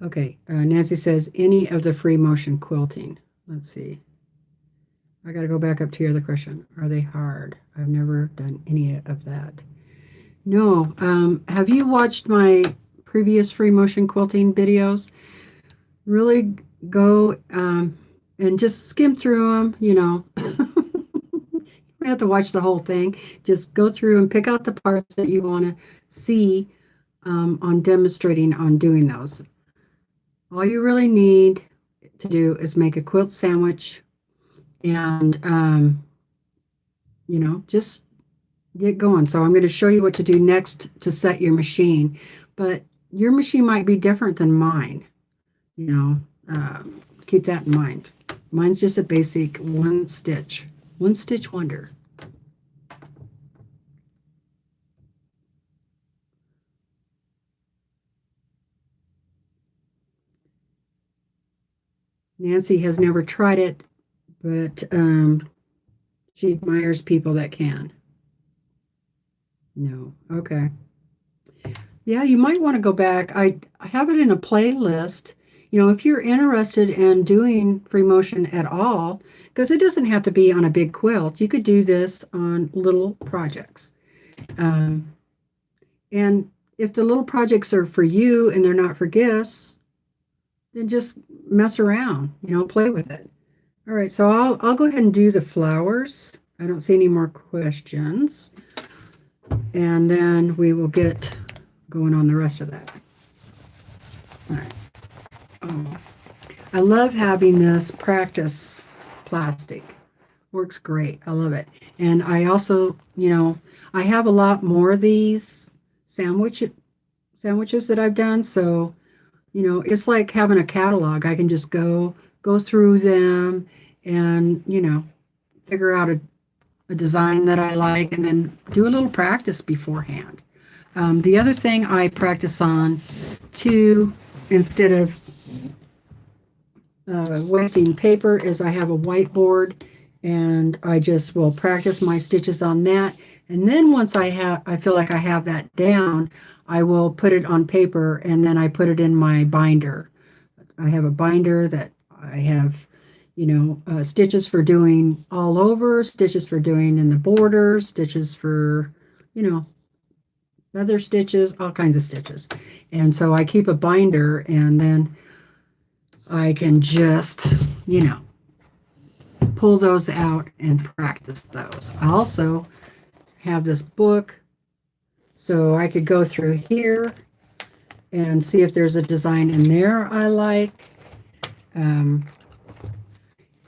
Okay, Nancy says any of the free motion quilting. Let's see. I got to go back up to your other question. Are they hard? I've never done any of that. No. Have you watched my previous free motion quilting videos? Really go and just skim through them, you know. You don't have to watch the whole thing. Just go through and pick out the parts that you want to see on demonstrating on doing those. All you really need to do is make a quilt sandwich and, you know, just get going. So I'm going to show you what to do next to set your machine. But your machine might be different than mine, you know. Keep that in mind. Mine's just a basic one stitch wonder. Nancy has never tried it, but she admires people that can. No. Okay. Yeah, you might want to go back. I have it in a playlist. You know, if you're interested in doing free motion at all, because it doesn't have to be on a big quilt. You could do this on little projects. And if the little projects are for you and they're not for gifts, then just mess around, you know, play with it. All right, so I'll go ahead and do the flowers. I don't see any more questions. And then we will get going on the rest of that. All right. Oh, I love having this practice plastic. Works great. I love it. And I also, you know, I have a lot more of these sandwiches that I've done. So, you know, it's like having a catalog. I can just go through them and, you know, figure out a design that I like and then do a little practice beforehand. The other thing I practice on too, instead of wasting paper, is I have a whiteboard and I just will practice my stitches on that. And then once I feel like I have that down, I will put it on paper and then I put it in my binder. I have a binder that I have, you know, stitches for doing all over, stitches for doing in the borders, stitches for, you know, feather stitches, all kinds of stitches. And so I keep a binder and then I can just, you know, pull those out and practice those. I also have this book so I could go through here and see if there's a design in there I like.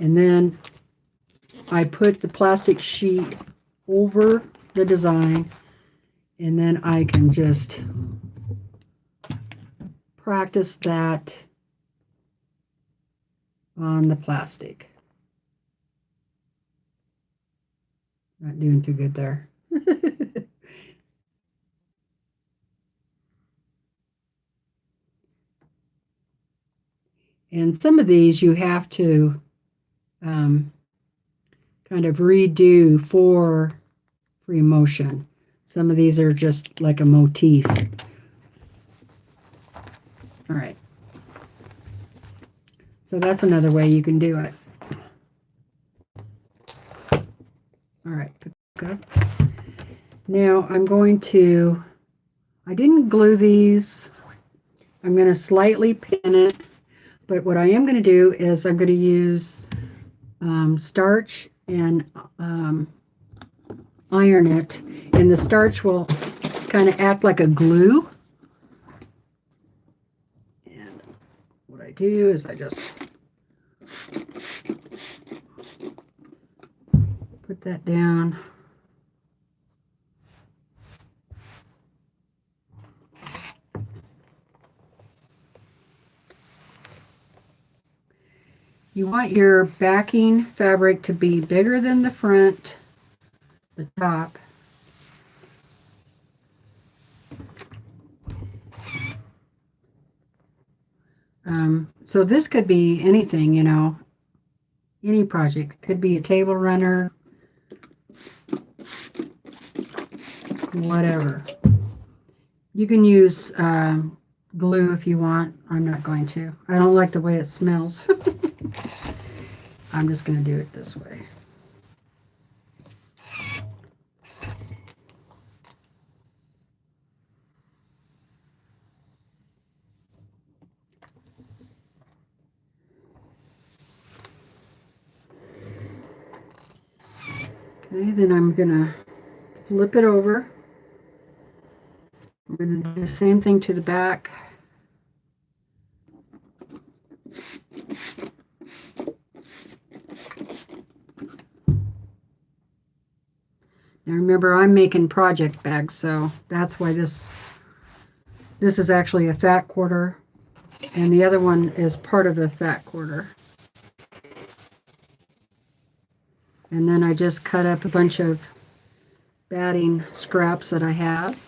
And then I put the plastic sheet over the design and then I can just practice that on the plastic. Not doing too good there. And some of these you have to kind of redo for free motion. Some of these are just like a motif. All right. So that's another way you can do it. All right, good. Now I'm going to, I didn't glue these. I'm going to slightly pin it, but what I am going to do is I'm going to use starch and iron it, and the starch will kind of act like a glue. And what I do is I just put that down. You want your backing fabric to be bigger than the front, the top. So this could be anything, you know, any project. It could be a table runner, whatever. You can use glue if you want. I'm not going to. I don't like the way it smells. I'm just going to do it this way. Okay, then I'm going to flip it over. I'm going to do the same thing to the back. Now remember, I'm making project bags, so that's why this is actually a fat quarter, and the other one is part of a fat quarter. And then I just cut up a bunch of batting scraps that I have.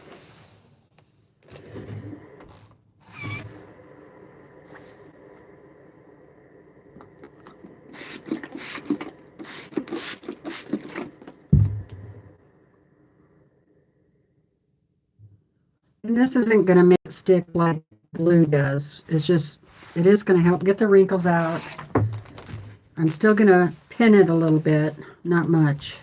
And this isn't going to make it stick like glue does. It's just, it is going to help get the wrinkles out. I'm still going to pin it a little bit, not much.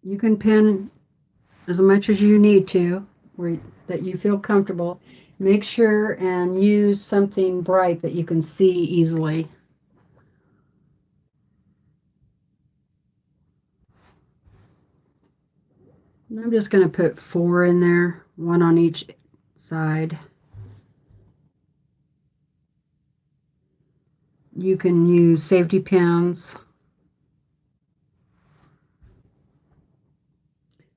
You can pin as much as you need to, that you feel comfortable. Make sure and use something bright that you can see easily. I'm just going to put 4 in there, 1 on each side. You can use safety pins.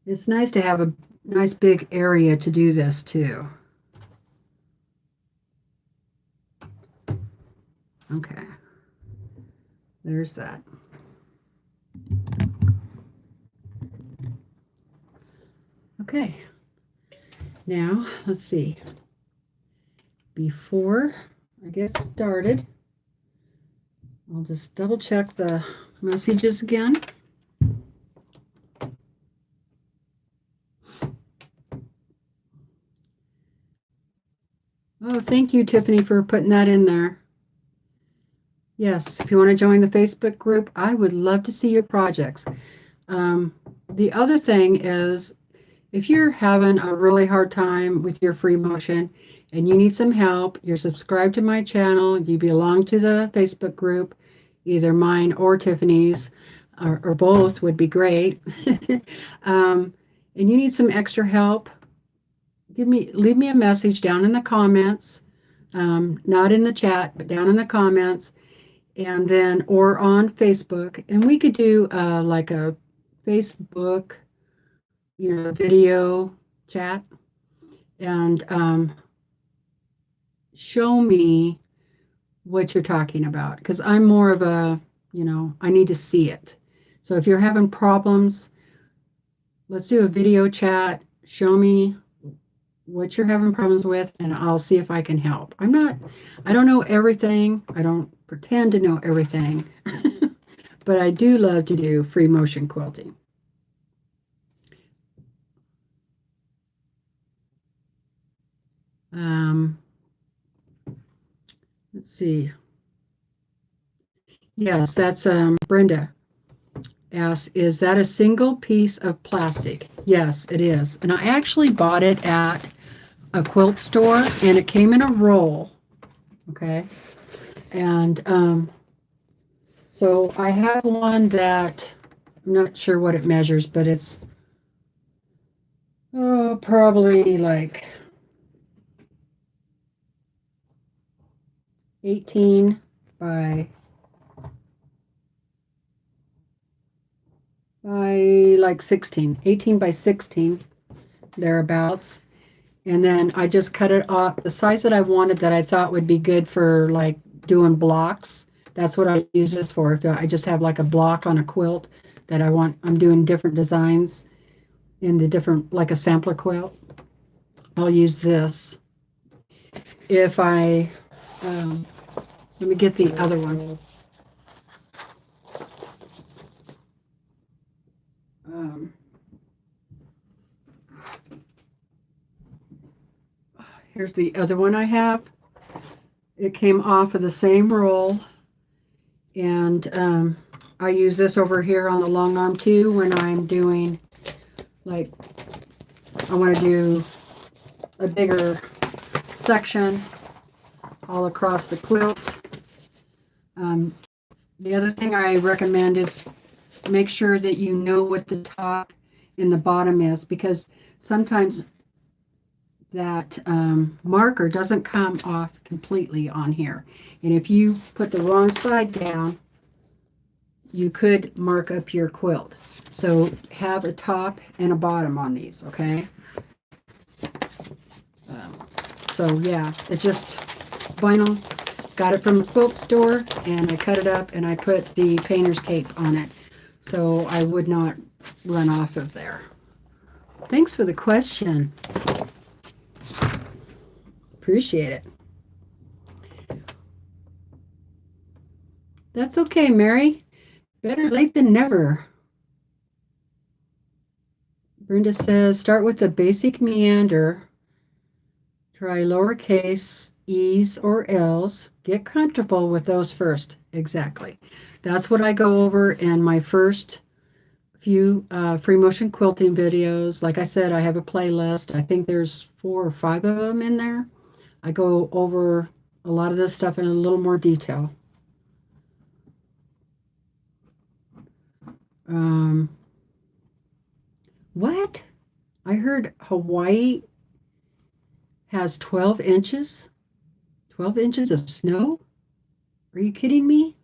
It's nice to have a nice big area to do this too. Okay, there's that. Okay, now let's see. Before I get started, I'll just double check the messages again. Oh, thank you, Tiffany, for putting that in there. Yes, if you want to join the Facebook group, I would love to see your projects. The other thing is, if you're having a really hard time with your free motion and you need some help, you're subscribed to my channel, you belong to the Facebook group, either mine or Tiffany's, or both would be great. And you need some extra help, leave me a message down in the comments, not in the chat, but down in the comments, and then or on Facebook, and we could do like a Facebook, video chat, and show me what you're talking about, because I'm more of a, I need to see it. So if you're having problems, let's do a video chat. Show me what you're having problems with, and I'll see if I can help. I don't know everything. I don't pretend to know everything, but I do love to do free motion quilting. Let's see. Yes, that's Brenda asks, is that a single piece of plastic? Yes, it is. And I actually bought it at a quilt store, and it came in a roll. Okay. And so I have one that I'm not sure what it measures, but it's probably like 18 by like 16, 18 by 16, thereabouts. And then I just cut it off the size that I wanted, that I thought would be good for like doing blocks. That's what I use this for. If I just have like a block on a quilt that I'm doing different designs in the different, like a sampler quilt, I'll use this. If I, let me get the other one. Here's the other one I have. It came off of the same roll, and I use this over here on the long arm too when I'm doing, like, I want to do a bigger section all across the quilt. The other thing I recommend is make sure that you know what the top and the bottom is, because sometimes that marker doesn't come off completely on here, and if you put the wrong side down, you could mark up your quilt. So have a top and a bottom on these, okay? So yeah, it just vinyl. Got it from a quilt store, and I cut it up and I put the painter's tape on it so I would not run off of there. Thanks for the question. Appreciate it. That's okay, Mary. Better late than never. Brenda says, start with the basic meander. Try lowercase e's or l's. Get comfortable with those first. Exactly. That's what I go over in my first few free motion quilting videos. Like I said, I have a playlist. I think there's 4 or 5 of them in there. I go over a lot of this stuff in a little more detail. What? I heard Hawaii has 12 inches. 12 inches of snow? Are you kidding me?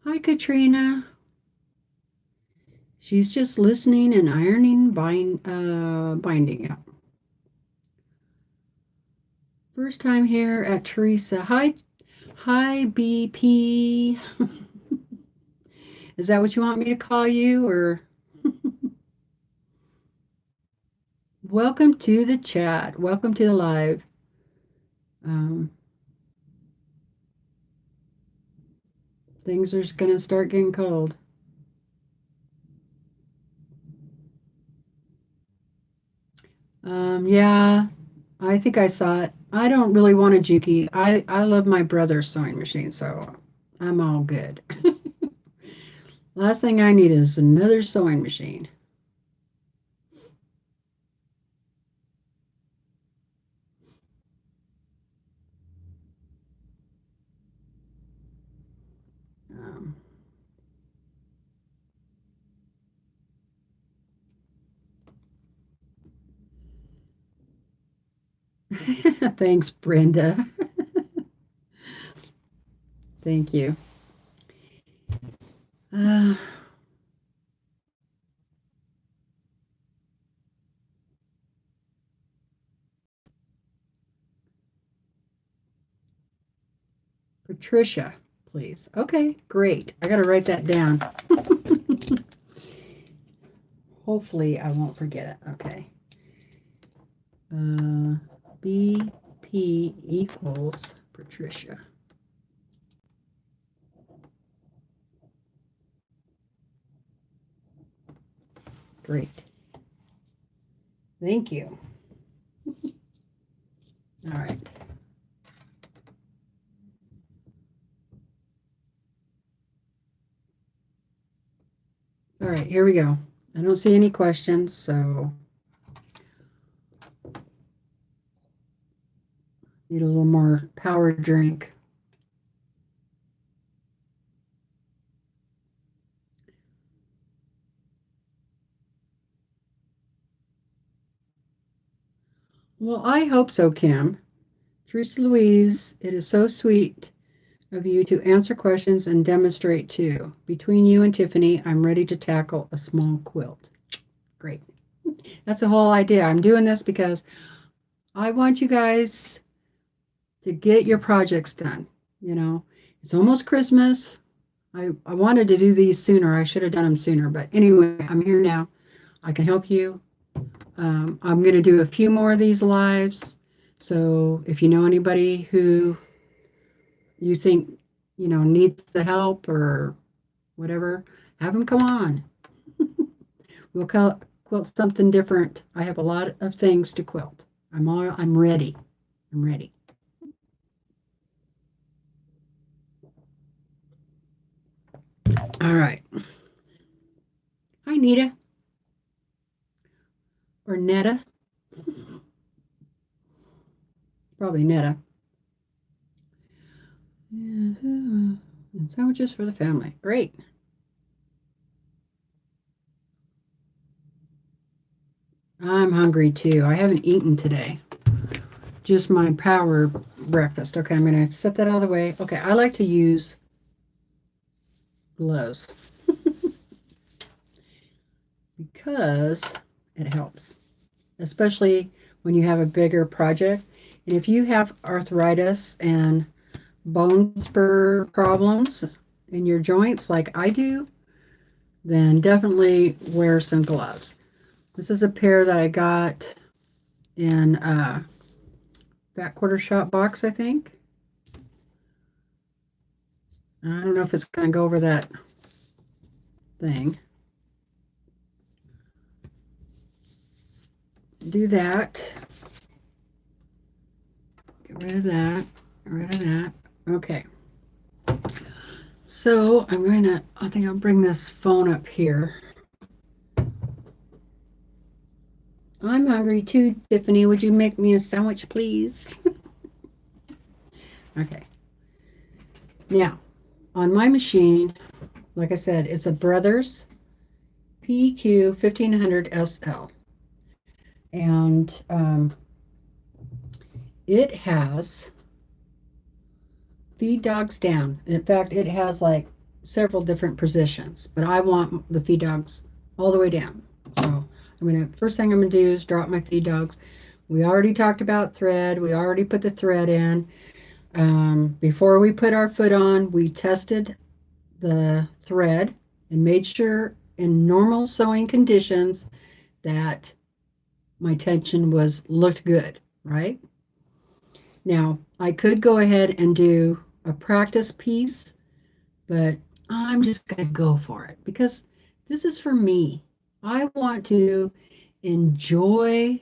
Hi, Katrina. She's just listening and ironing, binding. Yeah. First time here at Teresa. Hi, BP. Is that what you want me to call you, or? Welcome to the chat. Welcome to the live. Things are going to start getting cold. Yeah, I think I saw it. I don't really want a Juki. I love my brother's sewing machine, so I'm all good. Last thing I need is another sewing machine. Thanks, Brenda. Thank you. Patricia, please. Okay, great. I got to write that down. Hopefully, I won't forget it. Okay. BP equals Patricia. Great. Thank you. All right. All right, here we go. I don't see any questions, so need a little more power drink. Well, I hope so, Kim. TeresaLouise, it is so sweet of you to answer questions and demonstrate too. Between you and Tiffany, I'm ready to tackle a small quilt. Great. That's the whole idea. I'm doing this because I want you guys to get your projects done. You know, it's almost Christmas. I wanted to do these sooner. I should have done them sooner. But anyway, I'm here now. I can help you. I'm going to do a few more of these lives. So if you know anybody who you think, you know, needs the help or whatever, have them come on. We'll quilt something different. I have a lot of things to quilt. I'm ready. I'm ready. All right. Hi, Nita. Or Netta. Probably Netta. And sandwiches for the family. Great. I'm hungry too. I haven't eaten today. Just my power breakfast. Okay, I'm going to set that out of the way. Okay, I like to use gloves because it helps, especially when you have a bigger project. And if you have arthritis and bone spur problems in your joints like I do, then definitely wear some gloves. This is a pair that I got in a Fat Quarter Shop box, I think. I don't know if it's going to go over that thing. Do that. Get rid of that. Get rid of that. Okay. So I think I'll bring this phone up here. I'm hungry too, Tiffany. Would you make me a sandwich, please? Okay. Now, on my machine, like I said, it's a Brothers PQ1500sl. And it has feed dogs down. In fact, it has like several different positions, but I want the feed dogs all the way down. So first thing I'm gonna do is drop my feed dogs. We already talked about thread. We already put the thread in. Before we put our foot on, we tested the thread and made sure in normal sewing conditions that my tension looked good, right? Now, I could go ahead and do a practice piece, but I'm just going to go for it because this is for me. I want to enjoy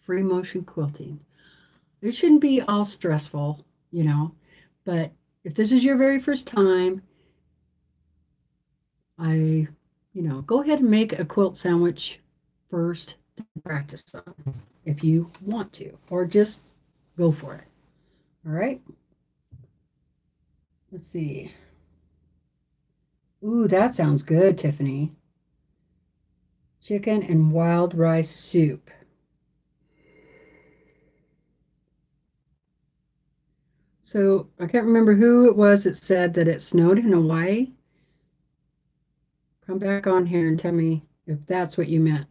free motion quilting. It shouldn't be all stressful, but if this is your very first time, go ahead and make a quilt sandwich first to practice on if you want to, or just go for it. All right. Let's see. Ooh, that sounds good, Tiffany. Chicken and wild rice soup. So I can't remember who it was that said that it snowed in Hawaii. Come back on here and tell me if that's what you meant.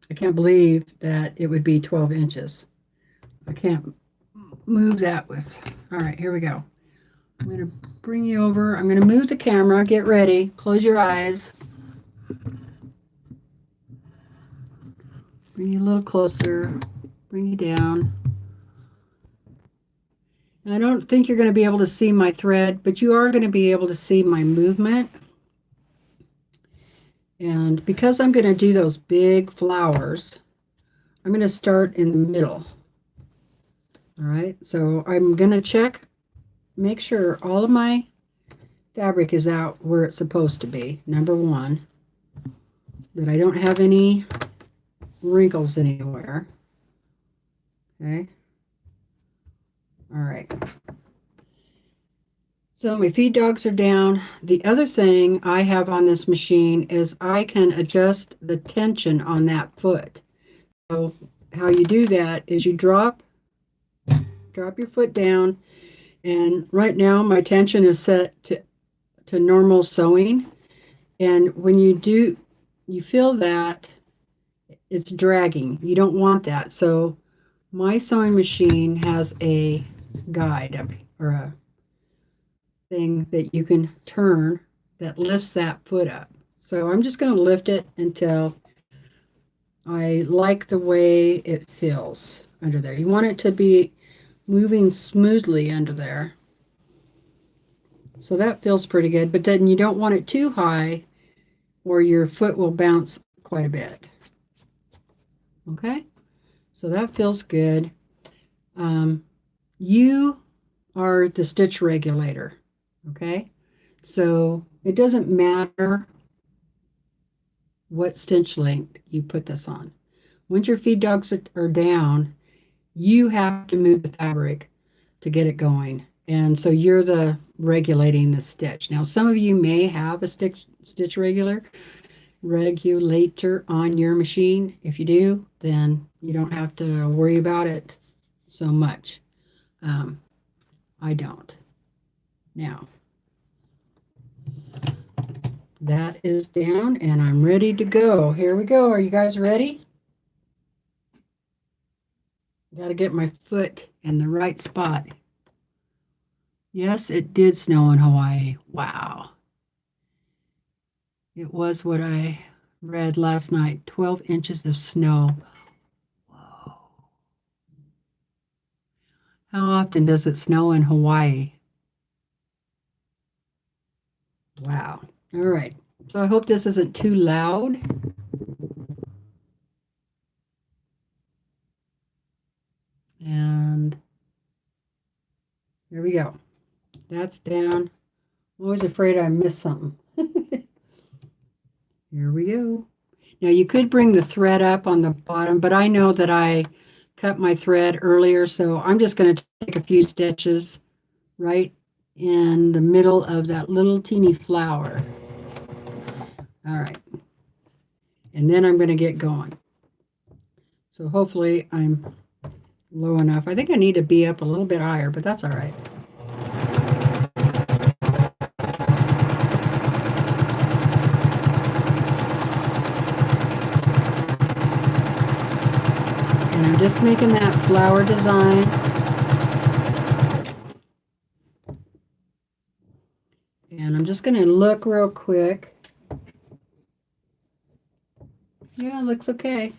I can't believe that it would be 12 inches. I can't move that with. All right, here we go. I'm going to bring you over. I'm going to move the camera. Get ready. Close your eyes. Bring you a little closer. Bring you down. And I don't think you're going to be able to see my thread, but you are going to be able to see my movement. And because I'm going to do those big flowers, I'm going to start in the middle. All right, so I'm going to make sure all of my fabric is out where it's supposed to be. Number one, that I don't have any wrinkles anywhere. Okay. All right. So my feed dogs are down. The other thing I have on this machine is I can adjust the tension on that foot. So how you do that is you drop your foot down, and right now my tension is set to normal sewing. And when you do, you feel that it's dragging. You don't want that. So my sewing machine has a guide or a thing that you can turn that lifts that foot up. So I'm just going to lift it until I like the way it feels under there. You want it to be moving smoothly under there. So that feels pretty good, but then you don't want it too high or your foot will bounce quite a bit. Okay, so that feels good. You are the stitch regulator. Okay, so it doesn't matter what stitch length you put this on. Once your feed dogs are down, you have to move the fabric to get it going. And so you're the regulating the stitch. Now, some of you may have a stitch regulator on your machine. If you do, then you don't have to worry about it so much. I don't. Now, that is down and I'm ready to go. Here we go. Are you guys ready? Got to get my foot in the right spot. Yes, it did snow in Hawaii. Wow. It was what I read last night, 12 inches of snow. Whoa. How often does it snow in Hawaii? Wow. All right. So I hope this isn't too loud. And there we go. That's down. I'm always afraid I missed something. Here we go. Now you could bring the thread up on the bottom, but I know that I cut my thread earlier, so I'm just going to take a few stitches right in the middle of that little teeny flower. All right. And then I'm going to get going. So hopefully I'm low enough. I think I need to be up a little bit higher, but that's all right. And I'm just making that flower design. And I'm just going to look real quick. Yeah, it looks okay.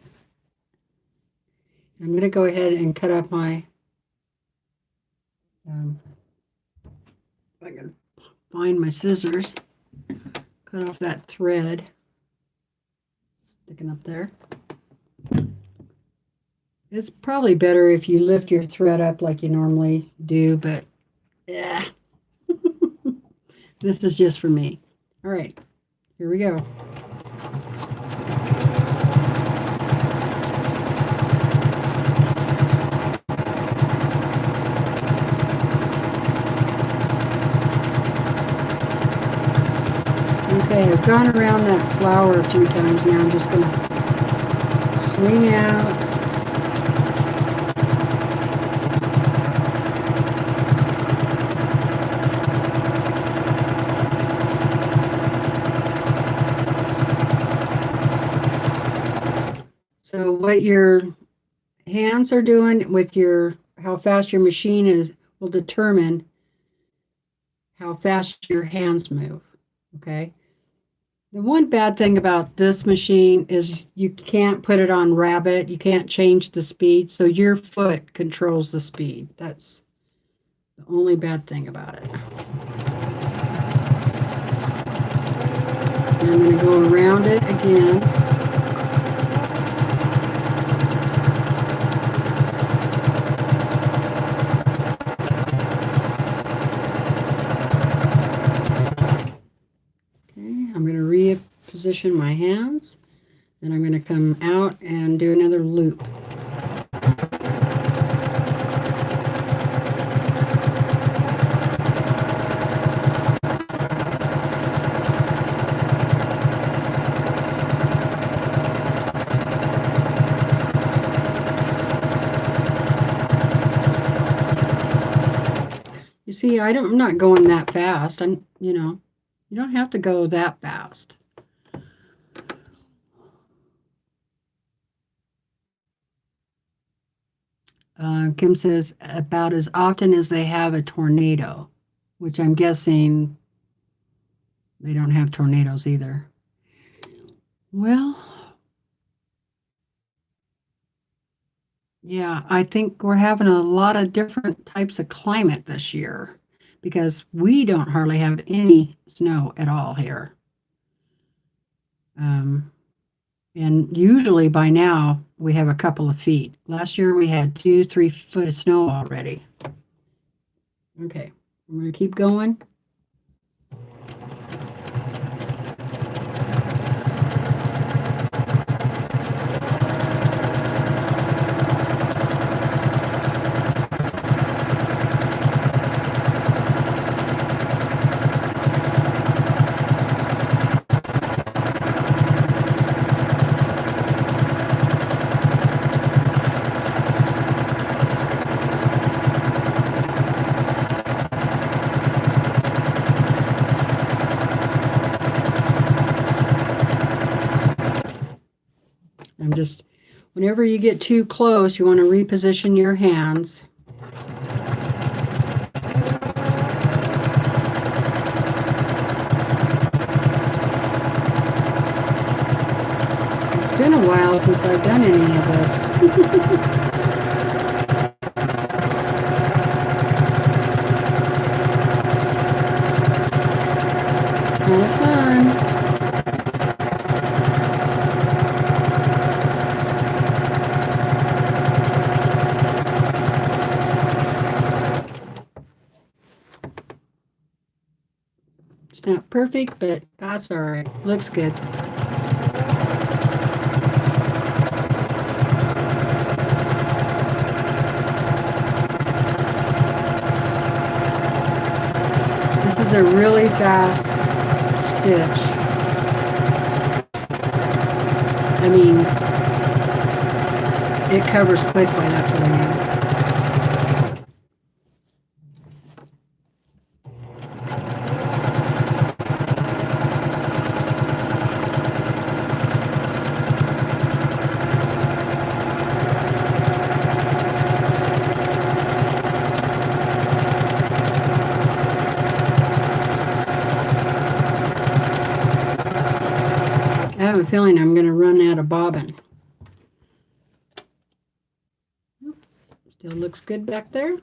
I'm going to go ahead and cut up my, if I can find my scissors, cut off that thread sticking up there. It's probably better if you lift your thread up like you normally do, but yeah, this is just for me. All right, here we go. Okay, I've gone around that flower a few times now. I'm just going to swing out. So what your hands are doing with how fast your machine is will determine how fast your hands move, okay? The one bad thing about this machine is you can't put it on rabbit. You can't change the speed, so your foot controls the speed. That's the only bad thing about it. And I'm going to go around it again. Position my hands, and I'm going to come out and do another loop. You see, I'm not going that fast. You don't have to go that fast. Kim says, about as often as they have a tornado, which I'm guessing they don't have tornadoes either. Well, yeah, I think we're having a lot of different types of climate this year because we don't hardly have any snow at all here. And usually by now we have a couple of feet. Last year we had 2-3 foot of snow already. Okay, I'm going to keep going. Whenever you get too close, you want to reposition your hands. It's been a while since I've done any of this. Kind of fun. Not perfect, but that's all right. Looks good. This is a really fast stitch. I mean, it covers quickly, that's what I mean. I have a feeling I'm going to run out of bobbin. Still looks good back there.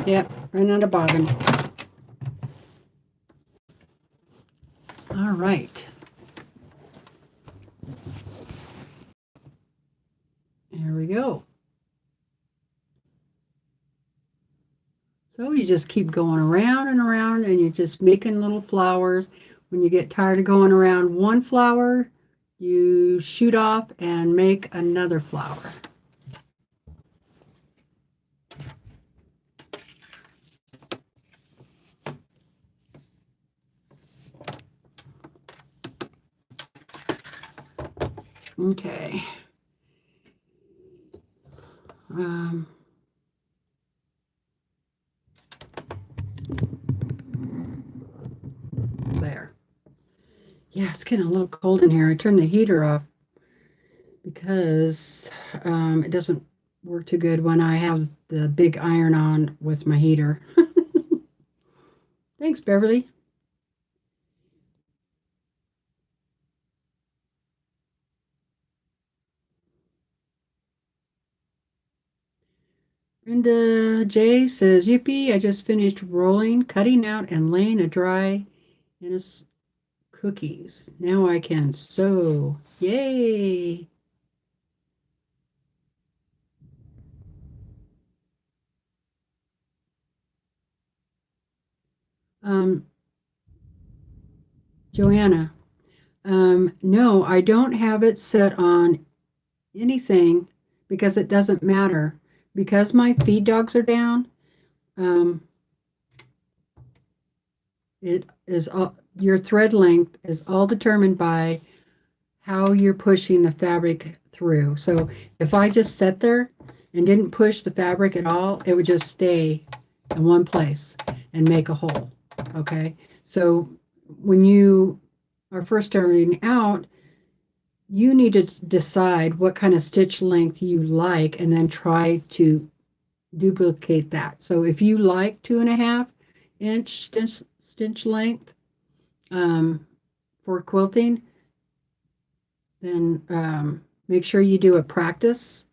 Yep, run out of bobbin. All right. There we go. So you just keep going around and around, and you're just making little flowers. When you get tired of going around one flower, you shoot off and make another flower. Okay. There. Yeah, it's getting a little cold in here. I turned the heater off because it doesn't work too good when I have the big iron on with my heater. Thanks, Beverly. Brenda J says, yippee, I just finished rolling, cutting out, and laying a dry in a cookies. Now I can sew. Yay! Joanna, no, I don't have it set on anything because it doesn't matter. Because my feed dogs are down, it is all, your thread length is all determined by how you're pushing the fabric through. So if I just sat there and didn't push the fabric at all, it would just stay in one place and make a hole. Okay, so when you are first starting out, you need to decide what kind of stitch length you like and then try to duplicate that. So if you like 2.5-inch stitch length for quilting, then make sure you do a practice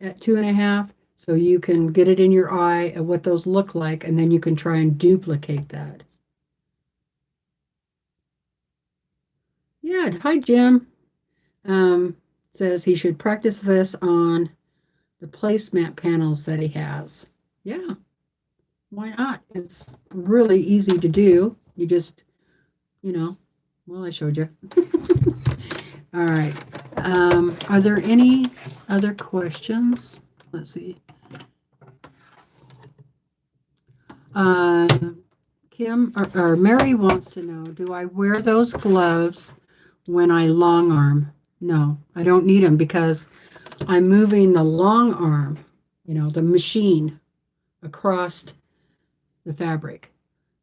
at 2.5 so you can get it in your eye of what those look like, and then you can try and duplicate that. Yeah, hi Jim. Says he should practice this on the placemat panels that he has. Yeah, why not? It's really easy to do. You just, well, I showed you. All right. Are there any other questions? Let's see. Kim or Mary wants to know, do I wear those gloves when I long arm? No, I don't need them because I'm moving the long arm, the machine across the fabric.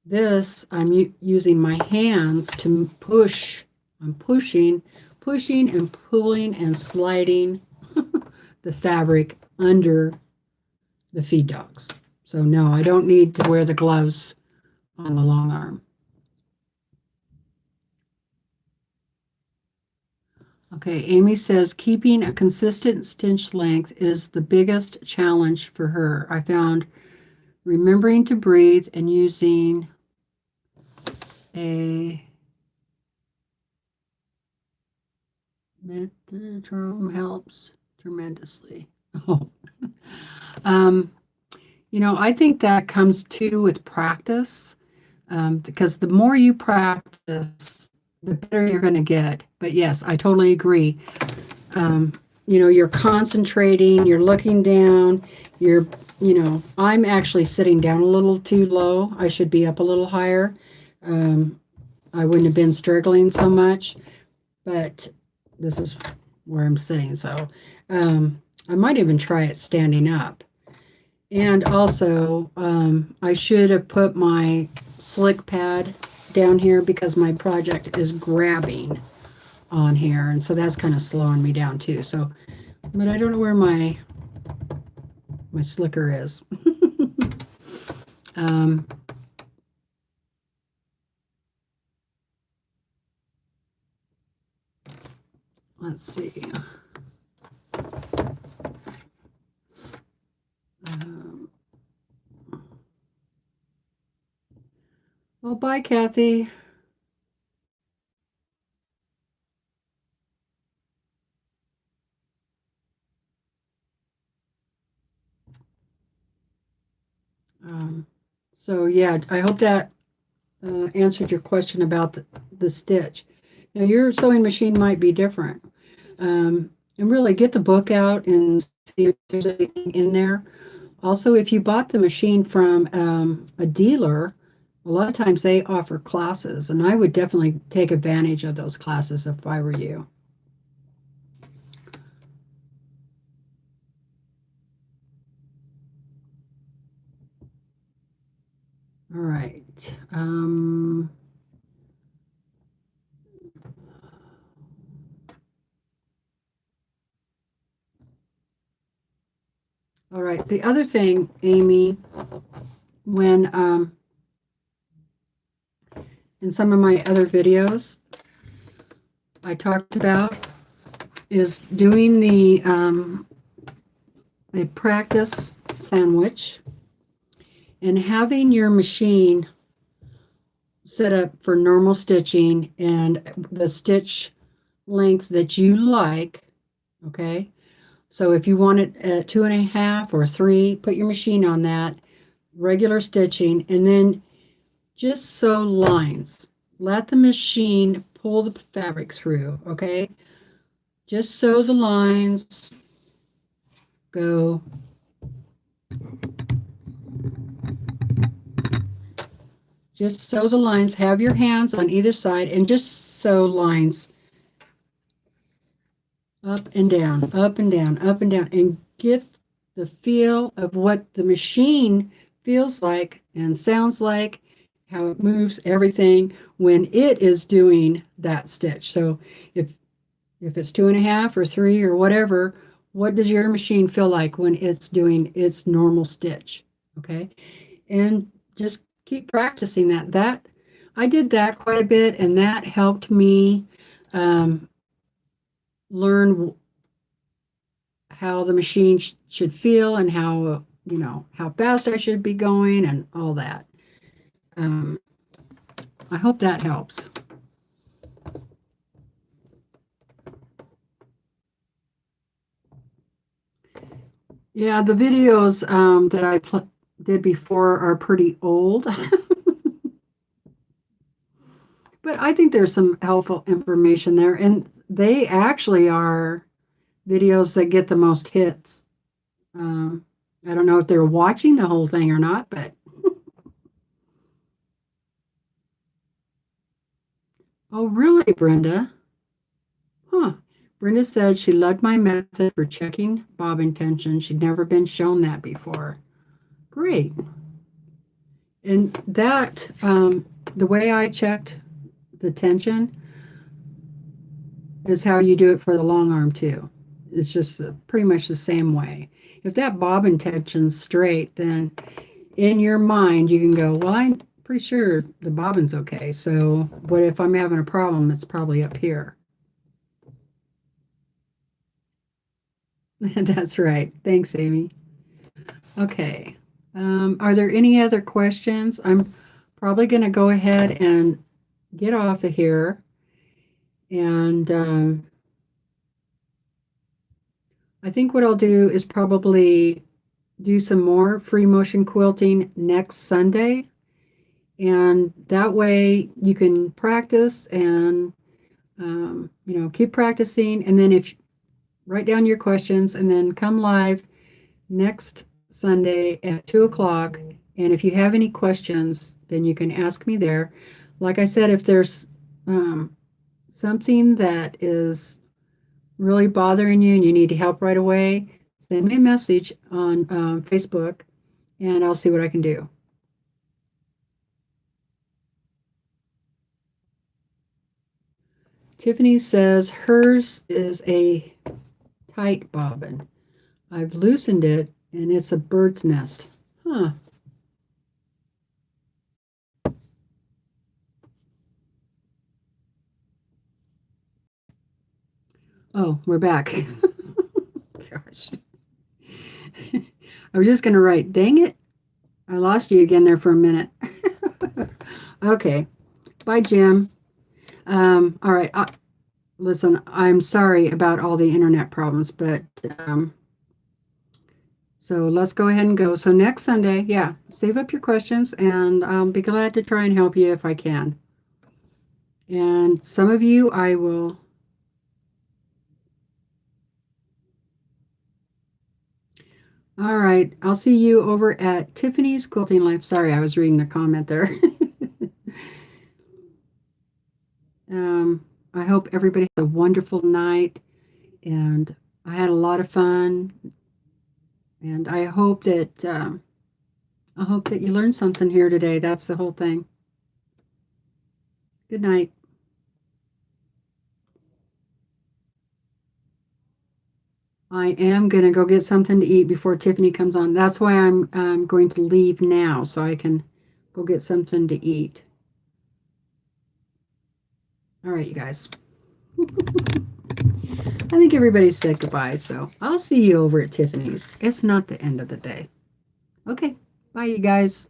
This, I'm using my hands to push. I'm pushing and pulling and sliding the fabric under the feed dogs. So no, I don't need to wear the gloves on the long arm. Okay, Amy says keeping a consistent stitch length is the biggest challenge for her. I found remembering to breathe and using a Metronome helps tremendously. Oh. um, I think that comes too with practice, because the more you practice, the better you're going to get. But yes, I totally agree. Um, you're concentrating, you're looking down, I'm actually sitting down a little too low. I should be up a little higher. I wouldn't have been struggling so much, but this is where I'm sitting. So I might even try it standing up. And also, I should have put my slick pad down here because my project is grabbing on here. And so that's kind of slowing me down too. So, but I don't know where my slicker is. Let's see. Well, bye, Kathy. So yeah, I hope that answered your question about the stitch. Now your sewing machine might be different. And really get the book out and see if there's anything in there. Also, if you bought the machine from a dealer, a lot of times they offer classes, and I would definitely take advantage of those classes if I were you. All right. All right. The other thing, Amy, when in some of my other videos I talked about is doing the a practice sandwich and having your machine set up for normal stitching and the stitch length that you like. Okay. So if you want it at 2.5 or 3, put your machine on that, regular stitching, and then just sew lines. Let the machine pull the fabric through, okay? Just sew the lines, go. Just sew the lines, have your hands on either side, and just sew lines up and down, up and down, up and down, and get the feel of what the machine feels like and sounds like, how it moves everything when it is doing that stitch. So if it's 2.5 or 3 or whatever, what does your machine feel like when it's doing its normal stitch? Okay. And just keep practicing that. I did that quite a bit, and that helped me learn how the machine should feel and how how fast I should be going and all that. I hope that helps. Yeah, the videos that I did before are pretty old. But I think there's some helpful information there, and they actually are videos that get the most hits. I don't know if they're watching the whole thing or not, but oh, really, Brenda? Huh. Brenda said she loved my method for checking bobbin tension. She'd never been shown that before. Great. And that, the way I checked the tension is how you do it for the long arm too. It's just pretty much the same way. If that bobbin tension's straight, then in your mind you can go, well, I'm pretty sure the bobbin's okay. So what if I'm having a problem? It's probably up here. That's right. Thanks, Amy. Okay. Are there any other questions? I'm probably going to go ahead and get off of here. And I think what I'll do is probably do some more free motion quilting next Sunday. And that way you can practice and, keep practicing. And then write down your questions and then come live next Sunday at 2 o'clock. And if you have any questions, then you can ask me there. Like I said, if there's something that is really bothering you and you need help right away, send me a message on Facebook and I'll see what I can do. Tiffany says hers is a tight bobbin. I've loosened it and it's a bird's nest. Huh. Oh, we're back. Gosh. I was just going to write, dang it. I lost you again there for a minute. Okay. Bye, Jim. All right. Listen, I'm sorry about all the internet problems, but so let's go ahead and go. So next Sunday, yeah, save up your questions and I'll be glad to try and help you if I can. And some of you I will. All right, I'll see you over at Tiffany's Quilting Life. Sorry, I was reading the comment there. I hope everybody has a wonderful night, and I had a lot of fun. And I hope that you learned something here today. That's the whole thing. Good night. I am going to go get something to eat before Tiffany comes on. That's why I'm going to leave now so I can go get something to eat. All right, you guys. I think everybody said goodbye, so I'll see you over at Tiffany's. It's not the end of the day. Okay, bye, you guys.